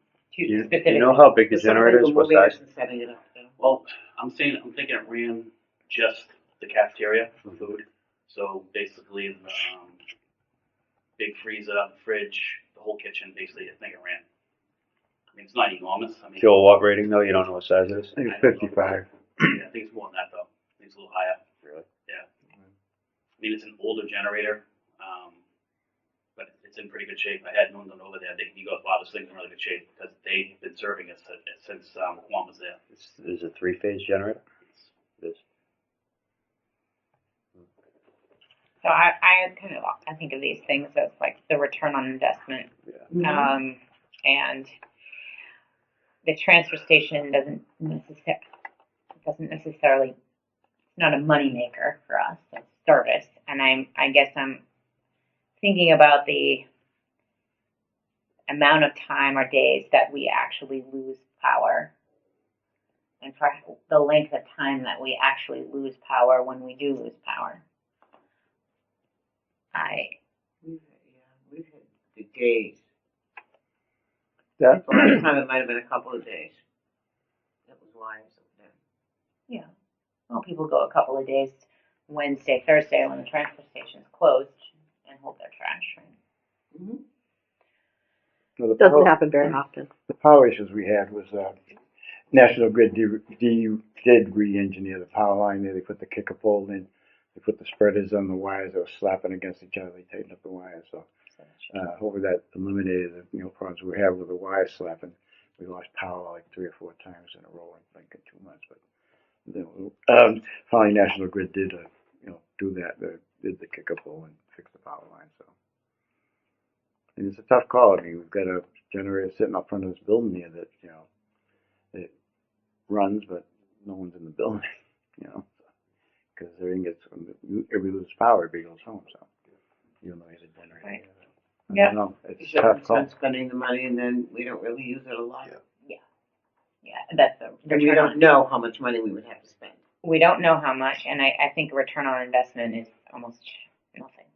Do you know how big the For some generator is? people What moving size? us and setting it up, though. Well, I'm thinking it ran just the cafeteria for food. So basically the big freezer, the fridge, the whole kitchen, basically I think it ran. I mean, it's not enormous. I mean, Kilowatt rating though, you don't know what size it is? I think I it's don't know. 55. Yeah, I think it's more than that though. I think it's a little higher. Really? Yeah. I mean, it's an older generator, but it's in pretty good shape. I had New England over there. You go, wow, this thing's in really good shape because they've been serving us since Juan was there. Is it a 3-phase generator? It is. So I think of these things as like the return on investment. Yeah. And the transfer station doesn't necessarily, it's not a moneymaker for us. It's service. And I guess I'm thinking about the amount of time or days that we actually lose power and for the length of time that we actually lose power when we do lose power. We've had the days. That, Last time it might have been a couple of days. That was wires over there. Yeah. Well, people go a couple of days, Wednesday, Thursday, when the transfer station's closed, and hold their trash. Mm-hmm. well, the Doesn't power- happen very often. The power issues we had was, National Grid did re-engineer the power line there. They put the kicker pole in. They put the spreaders on the wires that were slapping against each other. They tightened up the wires. So, hopefully that eliminated the problems we have with the wires slapping. We lost power like 3 or 4 times in a row, I think, in 2 months. But then, finally, National Grid did, do that. They did the kicker pole and fix the power line. So, and it's a tough call. I mean, we've got a generator sitting up front of this building here that it runs, but no one's in the building. Because everybody loses power, everybody goes home. So, even though he's a generator. Right. I Yeah. don't know. It's a Except tough it's call. not spending the money, and then we don't really use it a lot. Yeah, that's the And we return don't on. know how much money we would have to spend. We don't know how much, and I think return on investment is almost nothing.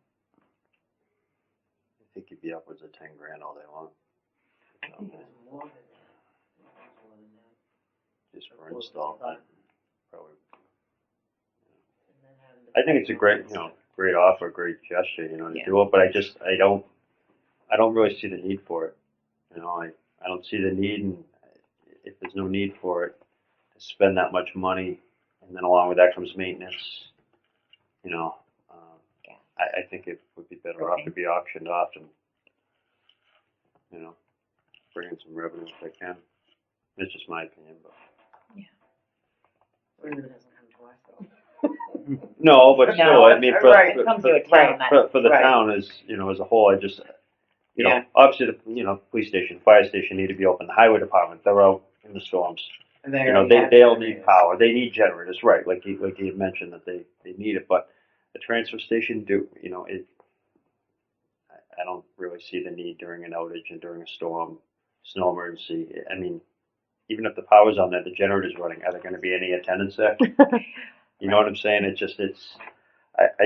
I think you'd be upwards of 10 grand all day long. I think it was more than that. More than that. Just for install. Probably. And then having the I think it's a great offer, great gesture, to Yeah. do it, but I don't really see the need for it. I don't see the need, and if there's no need for it, to spend that much money, and then along with that comes maintenance, I think it would be better off to be auctioned off and, bring in some revenue if they can. It's just my opinion, but. It doesn't come to us, though. No, but still, No, I mean, right, it comes to a town that- for the right. town as a whole, I just, Yeah. obviously the police station, fire station need to be open. The highway department, they're out in the storms. And They'll need power. They need generators, right? Like you had mentioned that they need it, but the transfer station I don't really see the need during an outage and during a storm, snow emergency. I mean, even if the power's on there, the generator's running. Are there going to be any attendants there? You know what I'm saying? I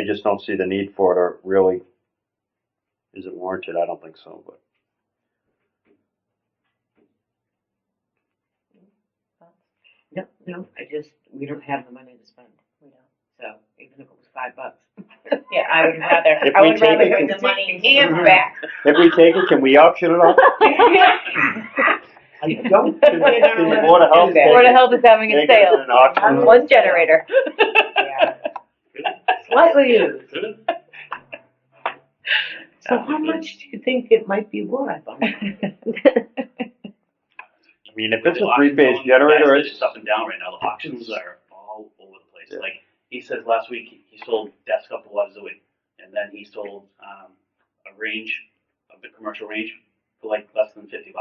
just don't see the need for it, or really, is it warranted? I don't think so, but. No, we don't have the money to spend. We don't. So, even if it was $5. Yeah, I would rather. If I we would take rather it, bring can- the money and back. If we take it, can we auction it off? I don't. Can the Board of Health take Board of it? Health is having a Take it sale. at an auction? One generator. Yeah. Slightly used. Could it? So how much do you think it might be worth? I mean, if With it's the a auctions 3-phase going, generator, guys, it's. up and down right now. The auctions are all over the place. Yeah. Like he says last week, he sold desk a couple watts a week, and then he sold a range of the commercial range for like less than $50.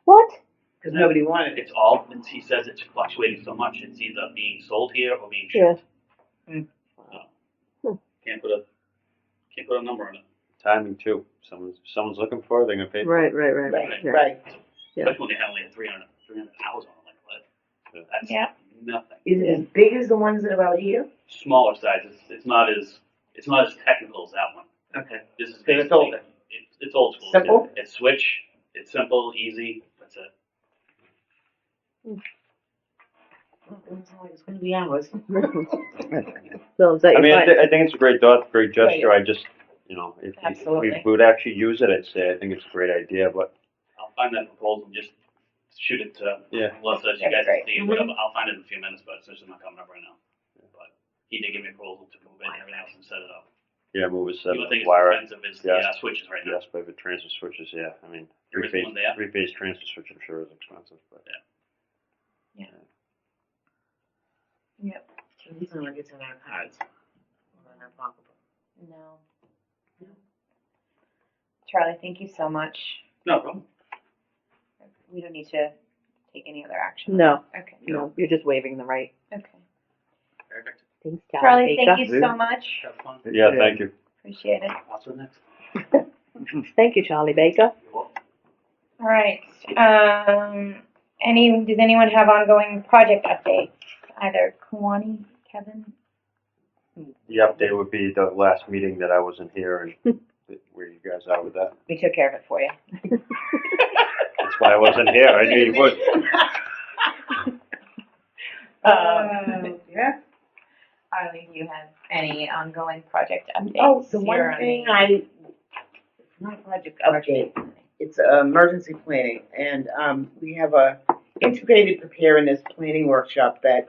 What? Because nobody wanted it. It's all. He says it's fluctuating so much. It's either being sold here or being Yeah. shipped. Can't put a number on it. Timing too. Someone's looking for it, they're gonna pay for it. Right. Yeah. Right. Yeah. Especially when they have only 300 hours on it. Like what? That's Yeah. nothing. Is it as big as the ones that are out here? Smaller sizes. It's not as technical as that one. Okay. This is Because it's basically older. it's old school. Simple? It's switch. It's simple, easy. That's it. It's going to be hours. So is that I your mean, final? I think it's a great gesture. I just, if Absolutely. we would actually use it, I'd say I think it's a great idea. But I'll find that proposal and just shoot it to Melissa. You That'd guys be can see it, whatever. I'll find it in a few minutes, but it's just not coming up right now. But he did give me a proposal to move it and everything else and set it up. yeah, move it, The only thing wire it. that's expensive is the Yes. switches right now. Yes, but the transfer switches, yeah. I mean, There is one there. three-phase transfer switch, I'm sure is expensive, but. Yep. These are like it's in our cards. Or in our pocketbook. No. Charlie, thank you so much. No problem. We don't need to take any other action. No, Okay. no, you're just waiving the right. Okay. Perfect. Thanks, Charlie, thank Baker. you so much. Have fun. Yeah, thank you. Appreciate it. What's the next? Thank you, Charlie Baker. You're welcome. All right. Does anyone have ongoing project updates? either Kawani, Kevin. The update would be the last meeting that I wasn't here and where you guys are with that. We took care of it for you. That's why I wasn't here. I knew you would. Yeah. Arlene, do you have any ongoing project updates? Oh, the one You're on thing the- it's not a project update, it's emergency planning, and, we have a integrated preparedness planning workshop that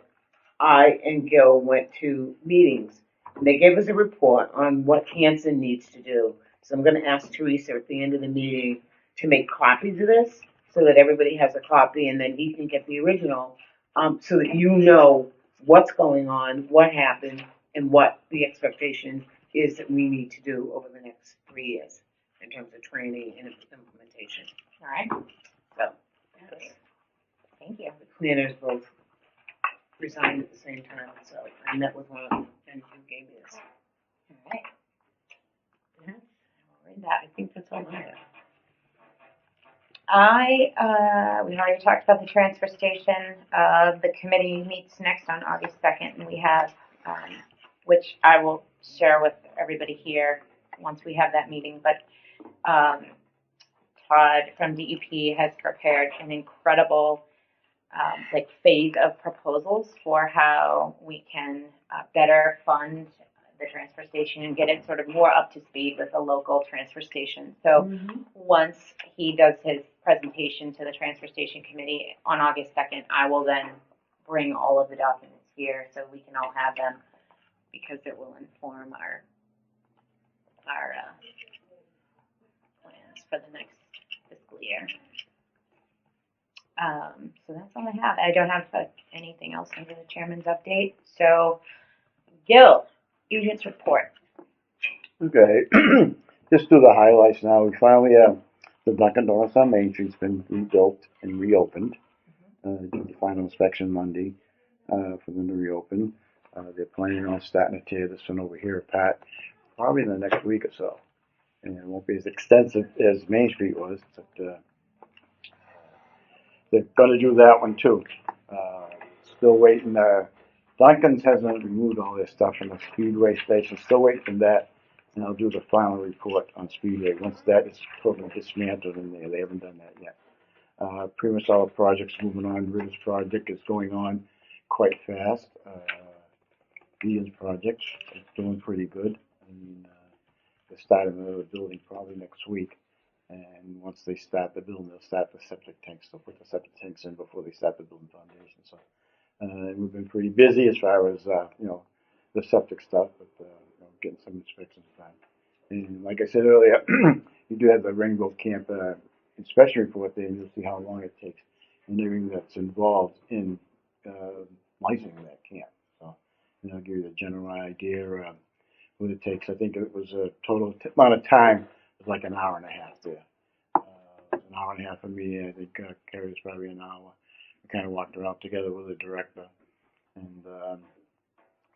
I and Gil went to meetings. And they gave us a report on what Hanson needs to do. So I'm gonna ask Teresa at the end of the meeting to make copies of this, so that everybody has a copy, and then he can get the original, so that you know what's going on, what happened, and what the expectation is that we need to do over the next 3 years in terms of training and implementation. All right. So, Great. Thank you. the planners both resigned at the same time, so I met with one of them and who gave me this. All right. Yeah, I'll read that. I think that's all I have. We already talked about the transfer station. The committee meets next on August 2nd, and we have, which I will share with everybody here once we have that meeting, but Todd from DEP has prepared an incredible phase of proposals for how we can better fund the transfer station and get it sort of more up to speed with the local transfer station. So once he does his presentation to the transfer station committee on August 2nd, I will then bring all of the documents here so we can all have them, because it will inform our plans for the next fiscal year. So that's all I have. I don't have anything else under the chairman's update. So, Gil, Unit's report. Okay, just do the highlights now. We finally have the Dunkin' Donuts on Main Street's been rebuilt and reopened. Did the final inspection Monday for them to reopen. They're planning on starting to tear this one over here apart probably in the next week or so. And it won't be as extensive as Main Street was, but they're gonna do that one too. Still waiting, Dunkin's hasn't removed all their stuff from the Speedway station, still waiting for that. And I'll do the final report on Speedway. Once that is totally dismantled in there, they haven't done that yet. Pretty much all the projects moving on. Rivers project is going on quite fast. Ian's project is doing pretty good. I mean, they're starting another building probably next week. And once they start the building, they'll start the septic tanks. They'll put the septic tanks in before they start the building foundation. So we've been pretty busy as far as the septic stuff, but getting some inspections done. And like I said earlier, you do have the Rainbow Camp inspection report there, and you'll see how long it takes and everything that's involved in licensing that camp. So, I'll give you the general idea what it takes. I think it was a total amount of time was like an hour and a half there. It was an hour and a half for me. I think Carrie was probably an hour. We kind of walked around together with the director, and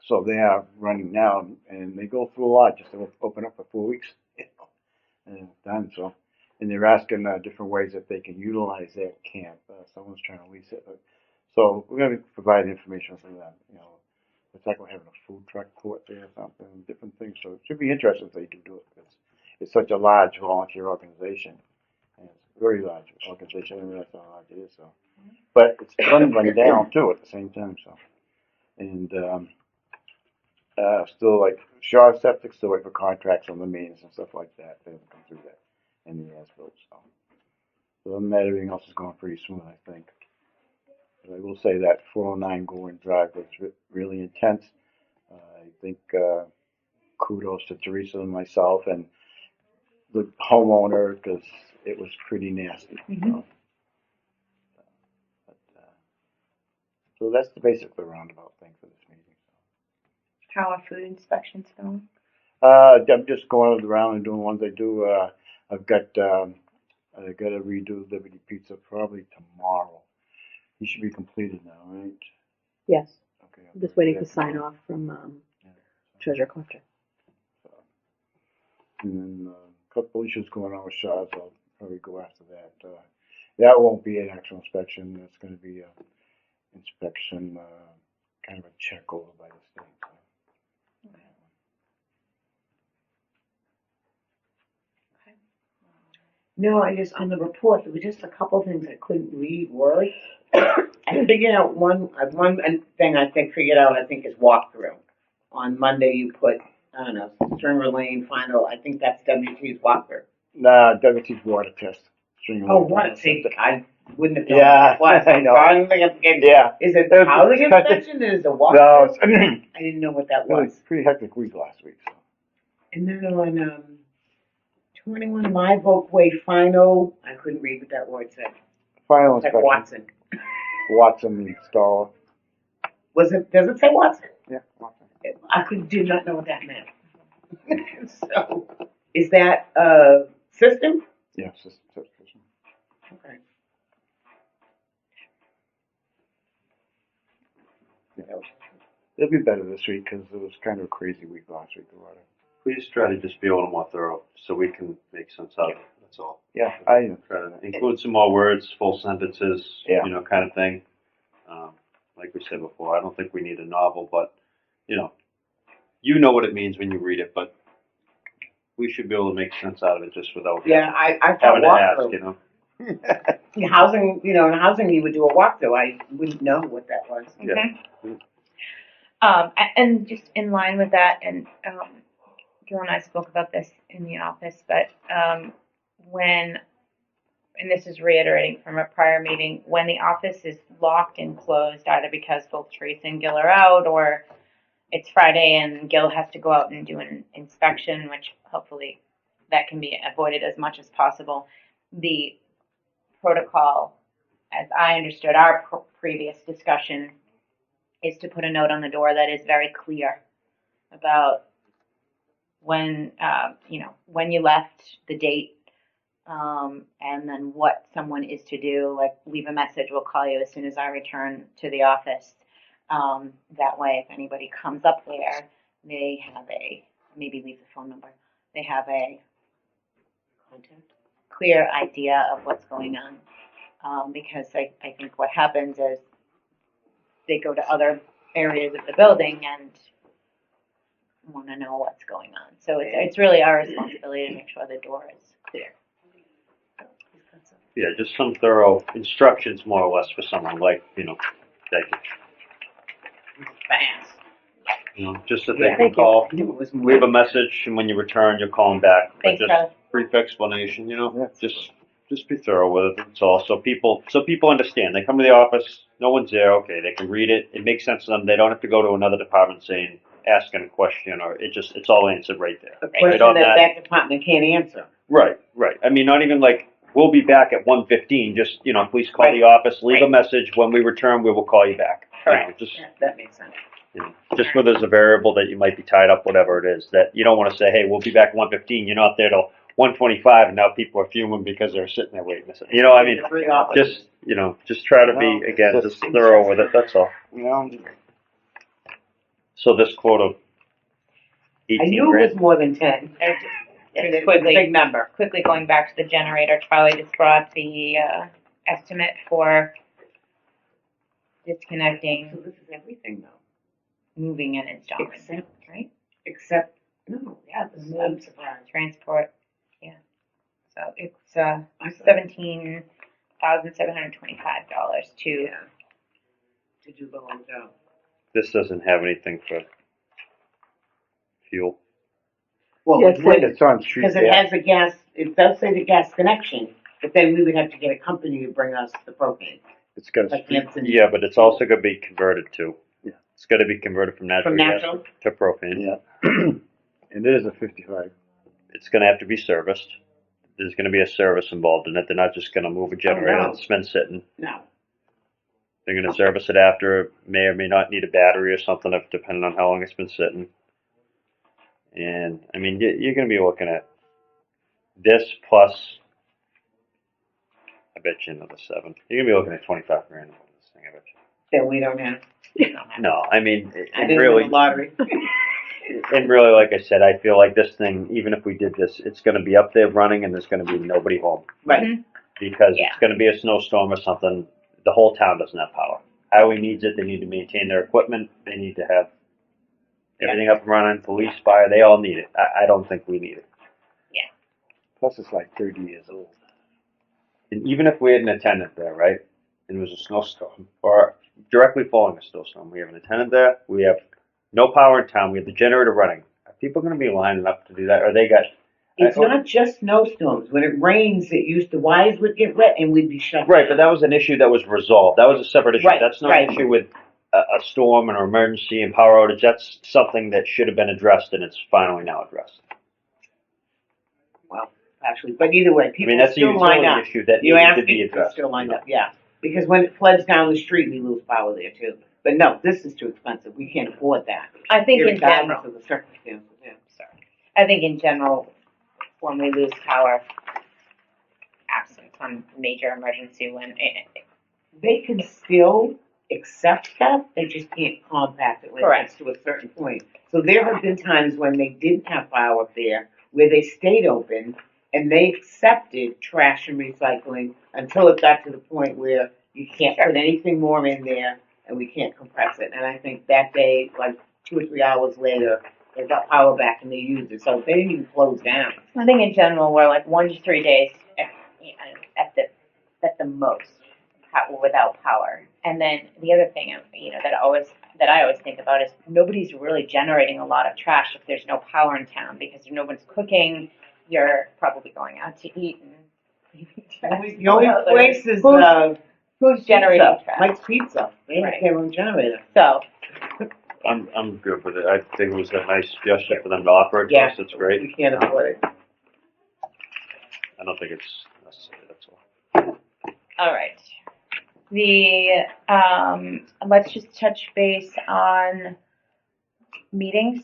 so they are running now, and they go through a lot just to open up for 4 weeks, and it's done. So, and they're asking different ways that they can utilize that camp. Someone's trying to lease it, so we're going to provide information for them. It's like we're having a food truck court there or something, different things. So it should be interesting if they do it, because it's such a large volunteer organization. And it's a very large organization. I don't realize how large it is. So, but it's running down too at the same time. So, and still like Shaw Septic, still wait for contracts on the mains and stuff like that. They haven't come through that in the as-built. So other than that, everything else is going pretty smooth, I think. But I will say that 409 Goring Drive was really intense. I think kudos to Teresa and myself and the homeowner, because it was pretty nasty. So, so that's the basic roundabout thing for this meeting. How are food inspections going? I'm just going around and doing ones I do. I've got I got to redo Liberty Pizza probably tomorrow. He should be completed now, right? Yes. Okay. I'm just waiting for sign off from Treasure Collector. So, and then a couple issues going on with Shaw's. I'll probably go after that. That won't be an actual inspection. That's going to be an inspection kind of a check over by the state. So. No, I just, on the report, there were just a couple things I couldn't read words. I figured out one thing I figured out, I think, is walkthrough. On Monday, you put, I don't know, Stringer Lane final, I think that's WT's walkthrough. Nah, WT's water test. Oh, what? See, I wouldn't have known Yeah, what that was. I know. I don't think I'm getting, Yeah. is it It's- housing it's- inspection? Is it a No, walkthrough? it's, I didn't know what that it was was. a pretty hectic week last week. So. And then on 21 Live Oak Way final, I couldn't read what that word said. Final It's like inspection. Watson. Watson the installer. Was it? Does it say Watson? Yeah, Watson. Did not know what that meant. So, is that a system? Yeah, system. Okay. Yeah, it'll be better this week because it was kind of a crazy week last week. A lot of. Please try to just be a little more thorough so we can make sense out of it. That's all. Yeah, I. Try to include some more words, full sentences, Yeah. kind of thing. Like we said before, I don't think we need a novel, but you know what it means when you read it, but we should be able to make sense out of it just without Yeah, I thought having to ask, walkthrough. In housing, in housing, you would do a walkthrough. I wouldn't know what that was. Yeah. And just in line with that, and Gil and I spoke about this in the office, but and this is reiterating from a prior meeting, when the office is locked and closed, either because both Teresa and Gil are out, or it's Friday and Gil has to go out and do an inspection, which hopefully that can be avoided as much as possible. The protocol, as I understood our previous discussion, is to put a note on the door that is very clear about when when you left, the date, and then what someone is to do. Like, leave a message, we'll call you as soon as I return to the office. That way, if anybody comes up there, they have maybe leave the phone number. They have a clear idea of what's going on. Because I think what happens is they go to other areas of the building and want to know what's going on. So it's really our responsibility to make sure the door is clear. Yeah, just some thorough instructions, more or less, for someone like that. Fast. Just that they can call, leave a message, and when you return, you'll call them back. But Thanks, just Charlie. brief explanation, just be thorough with it. That's all. So people understand. They come to the office, no one's there. Okay, they can read it. It makes sense to them. They don't have to go to another department asking a question, or it's all answered right there. A question that department can't answer. Right. I mean, not even like, we'll be back at 1:15. Just please call the office, leave a message. When we return, we will call you back. Correct. That makes sense. Just where there's a variable that you might be tied up, whatever it is, that you don't want to say, hey, we'll be back at 1:15. You're not there till 1:25, and now people are fuming because they're sitting there waiting. I mean, just try to be, again, just thorough with it. That's all. So this quote of 18 I knew it was more than 10. It's a big number. Quickly going back to the generator, Charlie just brought the estimate for disconnecting, So this is everything, though. moving, and installing. Except, I'm surprised. Transport, yeah. So it's $17,725 to do the whole job. This doesn't have anything for fuel. Well, Yes, It's on street. because it has the gas, it does say the gas connection, but then we would have to get a company to bring us the propane. It's got a Like street. Hanson. Yeah, but it's also going to be converted to. Yeah. It's going to be converted from natural gas to propane. Yeah. And it is a 55. It's going to have to be serviced. There's going to be a service involved in it. They're not just going to move a generator no. that's been sitting. No. They're going to service it after. It may or may not need a battery or something, depending on how long it's been sitting. And I mean, you're going to be looking at this plus, I bet you another 7. You're going to be looking at $25,000 for this thing, I bet you. That we don't have. No, I mean, I didn't win the lottery. and really, like I said, I feel like this thing, even if we did this, it's going to be up there running, and there's going to be nobody home. Right. Because it's going to be a snowstorm or something. The whole town doesn't have power. highway needs it, they need to maintain their equipment, they need to have everything up and running, police, fire, they all need it. I don't think we need it. Plus it's like 30 years old. And even if we had an attendant there, right, and it was a snowstorm, or directly following a snowstorm, we have an attendant there, we have no power in town, we have the generator running. Are people gonna be lining up to do that, or they got? It's not just snowstorms. When it rains, wires would get wet and we'd be shut. Right, but that was an issue that was resolved, that was a separate issue, Right, that's not right. an issue with a storm, an emergency, and power outage, that's something that should have been addressed, and it's finally now addressed. Well, actually, but either way, I people mean, that's a still line utility up. issue that You needed ask to be me, they addressed. still line up, yeah. Because when it floods down the street, we lose power there too. But no, this is too expensive. We can't afford that. I think in Regardless general, of the circumstances, yeah. I think in general, when we lose power, absent some major emergency, They can still accept stuff, they just can't compact it when it gets to a certain point. So there have been times when they didn't have power up there, where they stayed open, and they accepted trash and recycling until it got to the point where you can't put anything more in there, and we can't compress it. And I think that day, like 2 or 3 hours later, they got power back and they used it, so they didn't even close down. I think in general, we're like 1 to 3 days at the most without power. And then the other thing, that I always think about is nobody's really generating a lot of trash if there's no power in town, because if no one's cooking, you're probably going out to eat and The only place is, who's generating Pizza, trash. Mike's Pizza. They have their own generator. So I'm good with it, I think it was a nice gesture for them to offer it to us, it's great. We can't afford it. I don't think it's necessary, that's all. all right. Let's just touch base on meetings.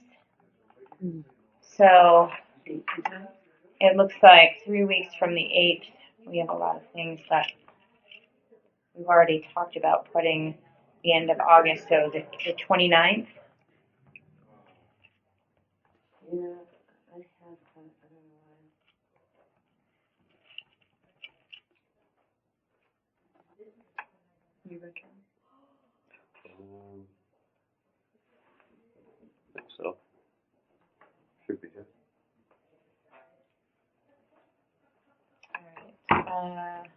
So it looks like 3 weeks from the 8th, we have a lot of things that we've already talked about putting the end of August, so the 29th. Yeah, I have, I don't know. You reckon? I think so. Should be good. All right.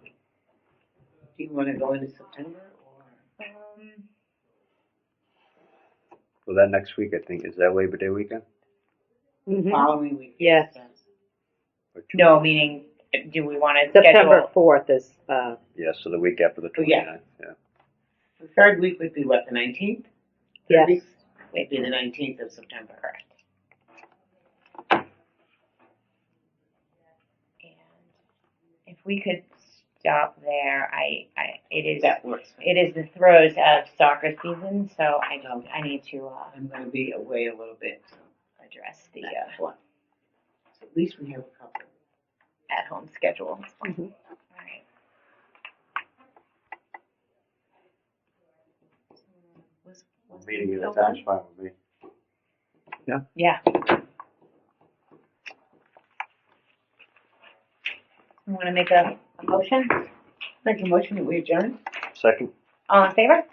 Do you wanna go into September or? Well, that next week, I think, is that Labor Day weekend? Mhm. Following week? Yes. No, meaning, do we want to September schedule? 4th is, Yeah, so the week after the Oh, yeah. 29th, yeah. The third week would be what, the 19th? yes. Would be the 19th of September. Correct. And if we could stop there, That works. it is the throes of soccer season, so I need to I'm gonna be away a little bit, so address the that's one. So at least we have a couple. at-home schedule. Mhm. All right. Meeting at a time's fine with me. Yeah. You want to make a motion? Make a motion that we adjourn? Second? All in favor?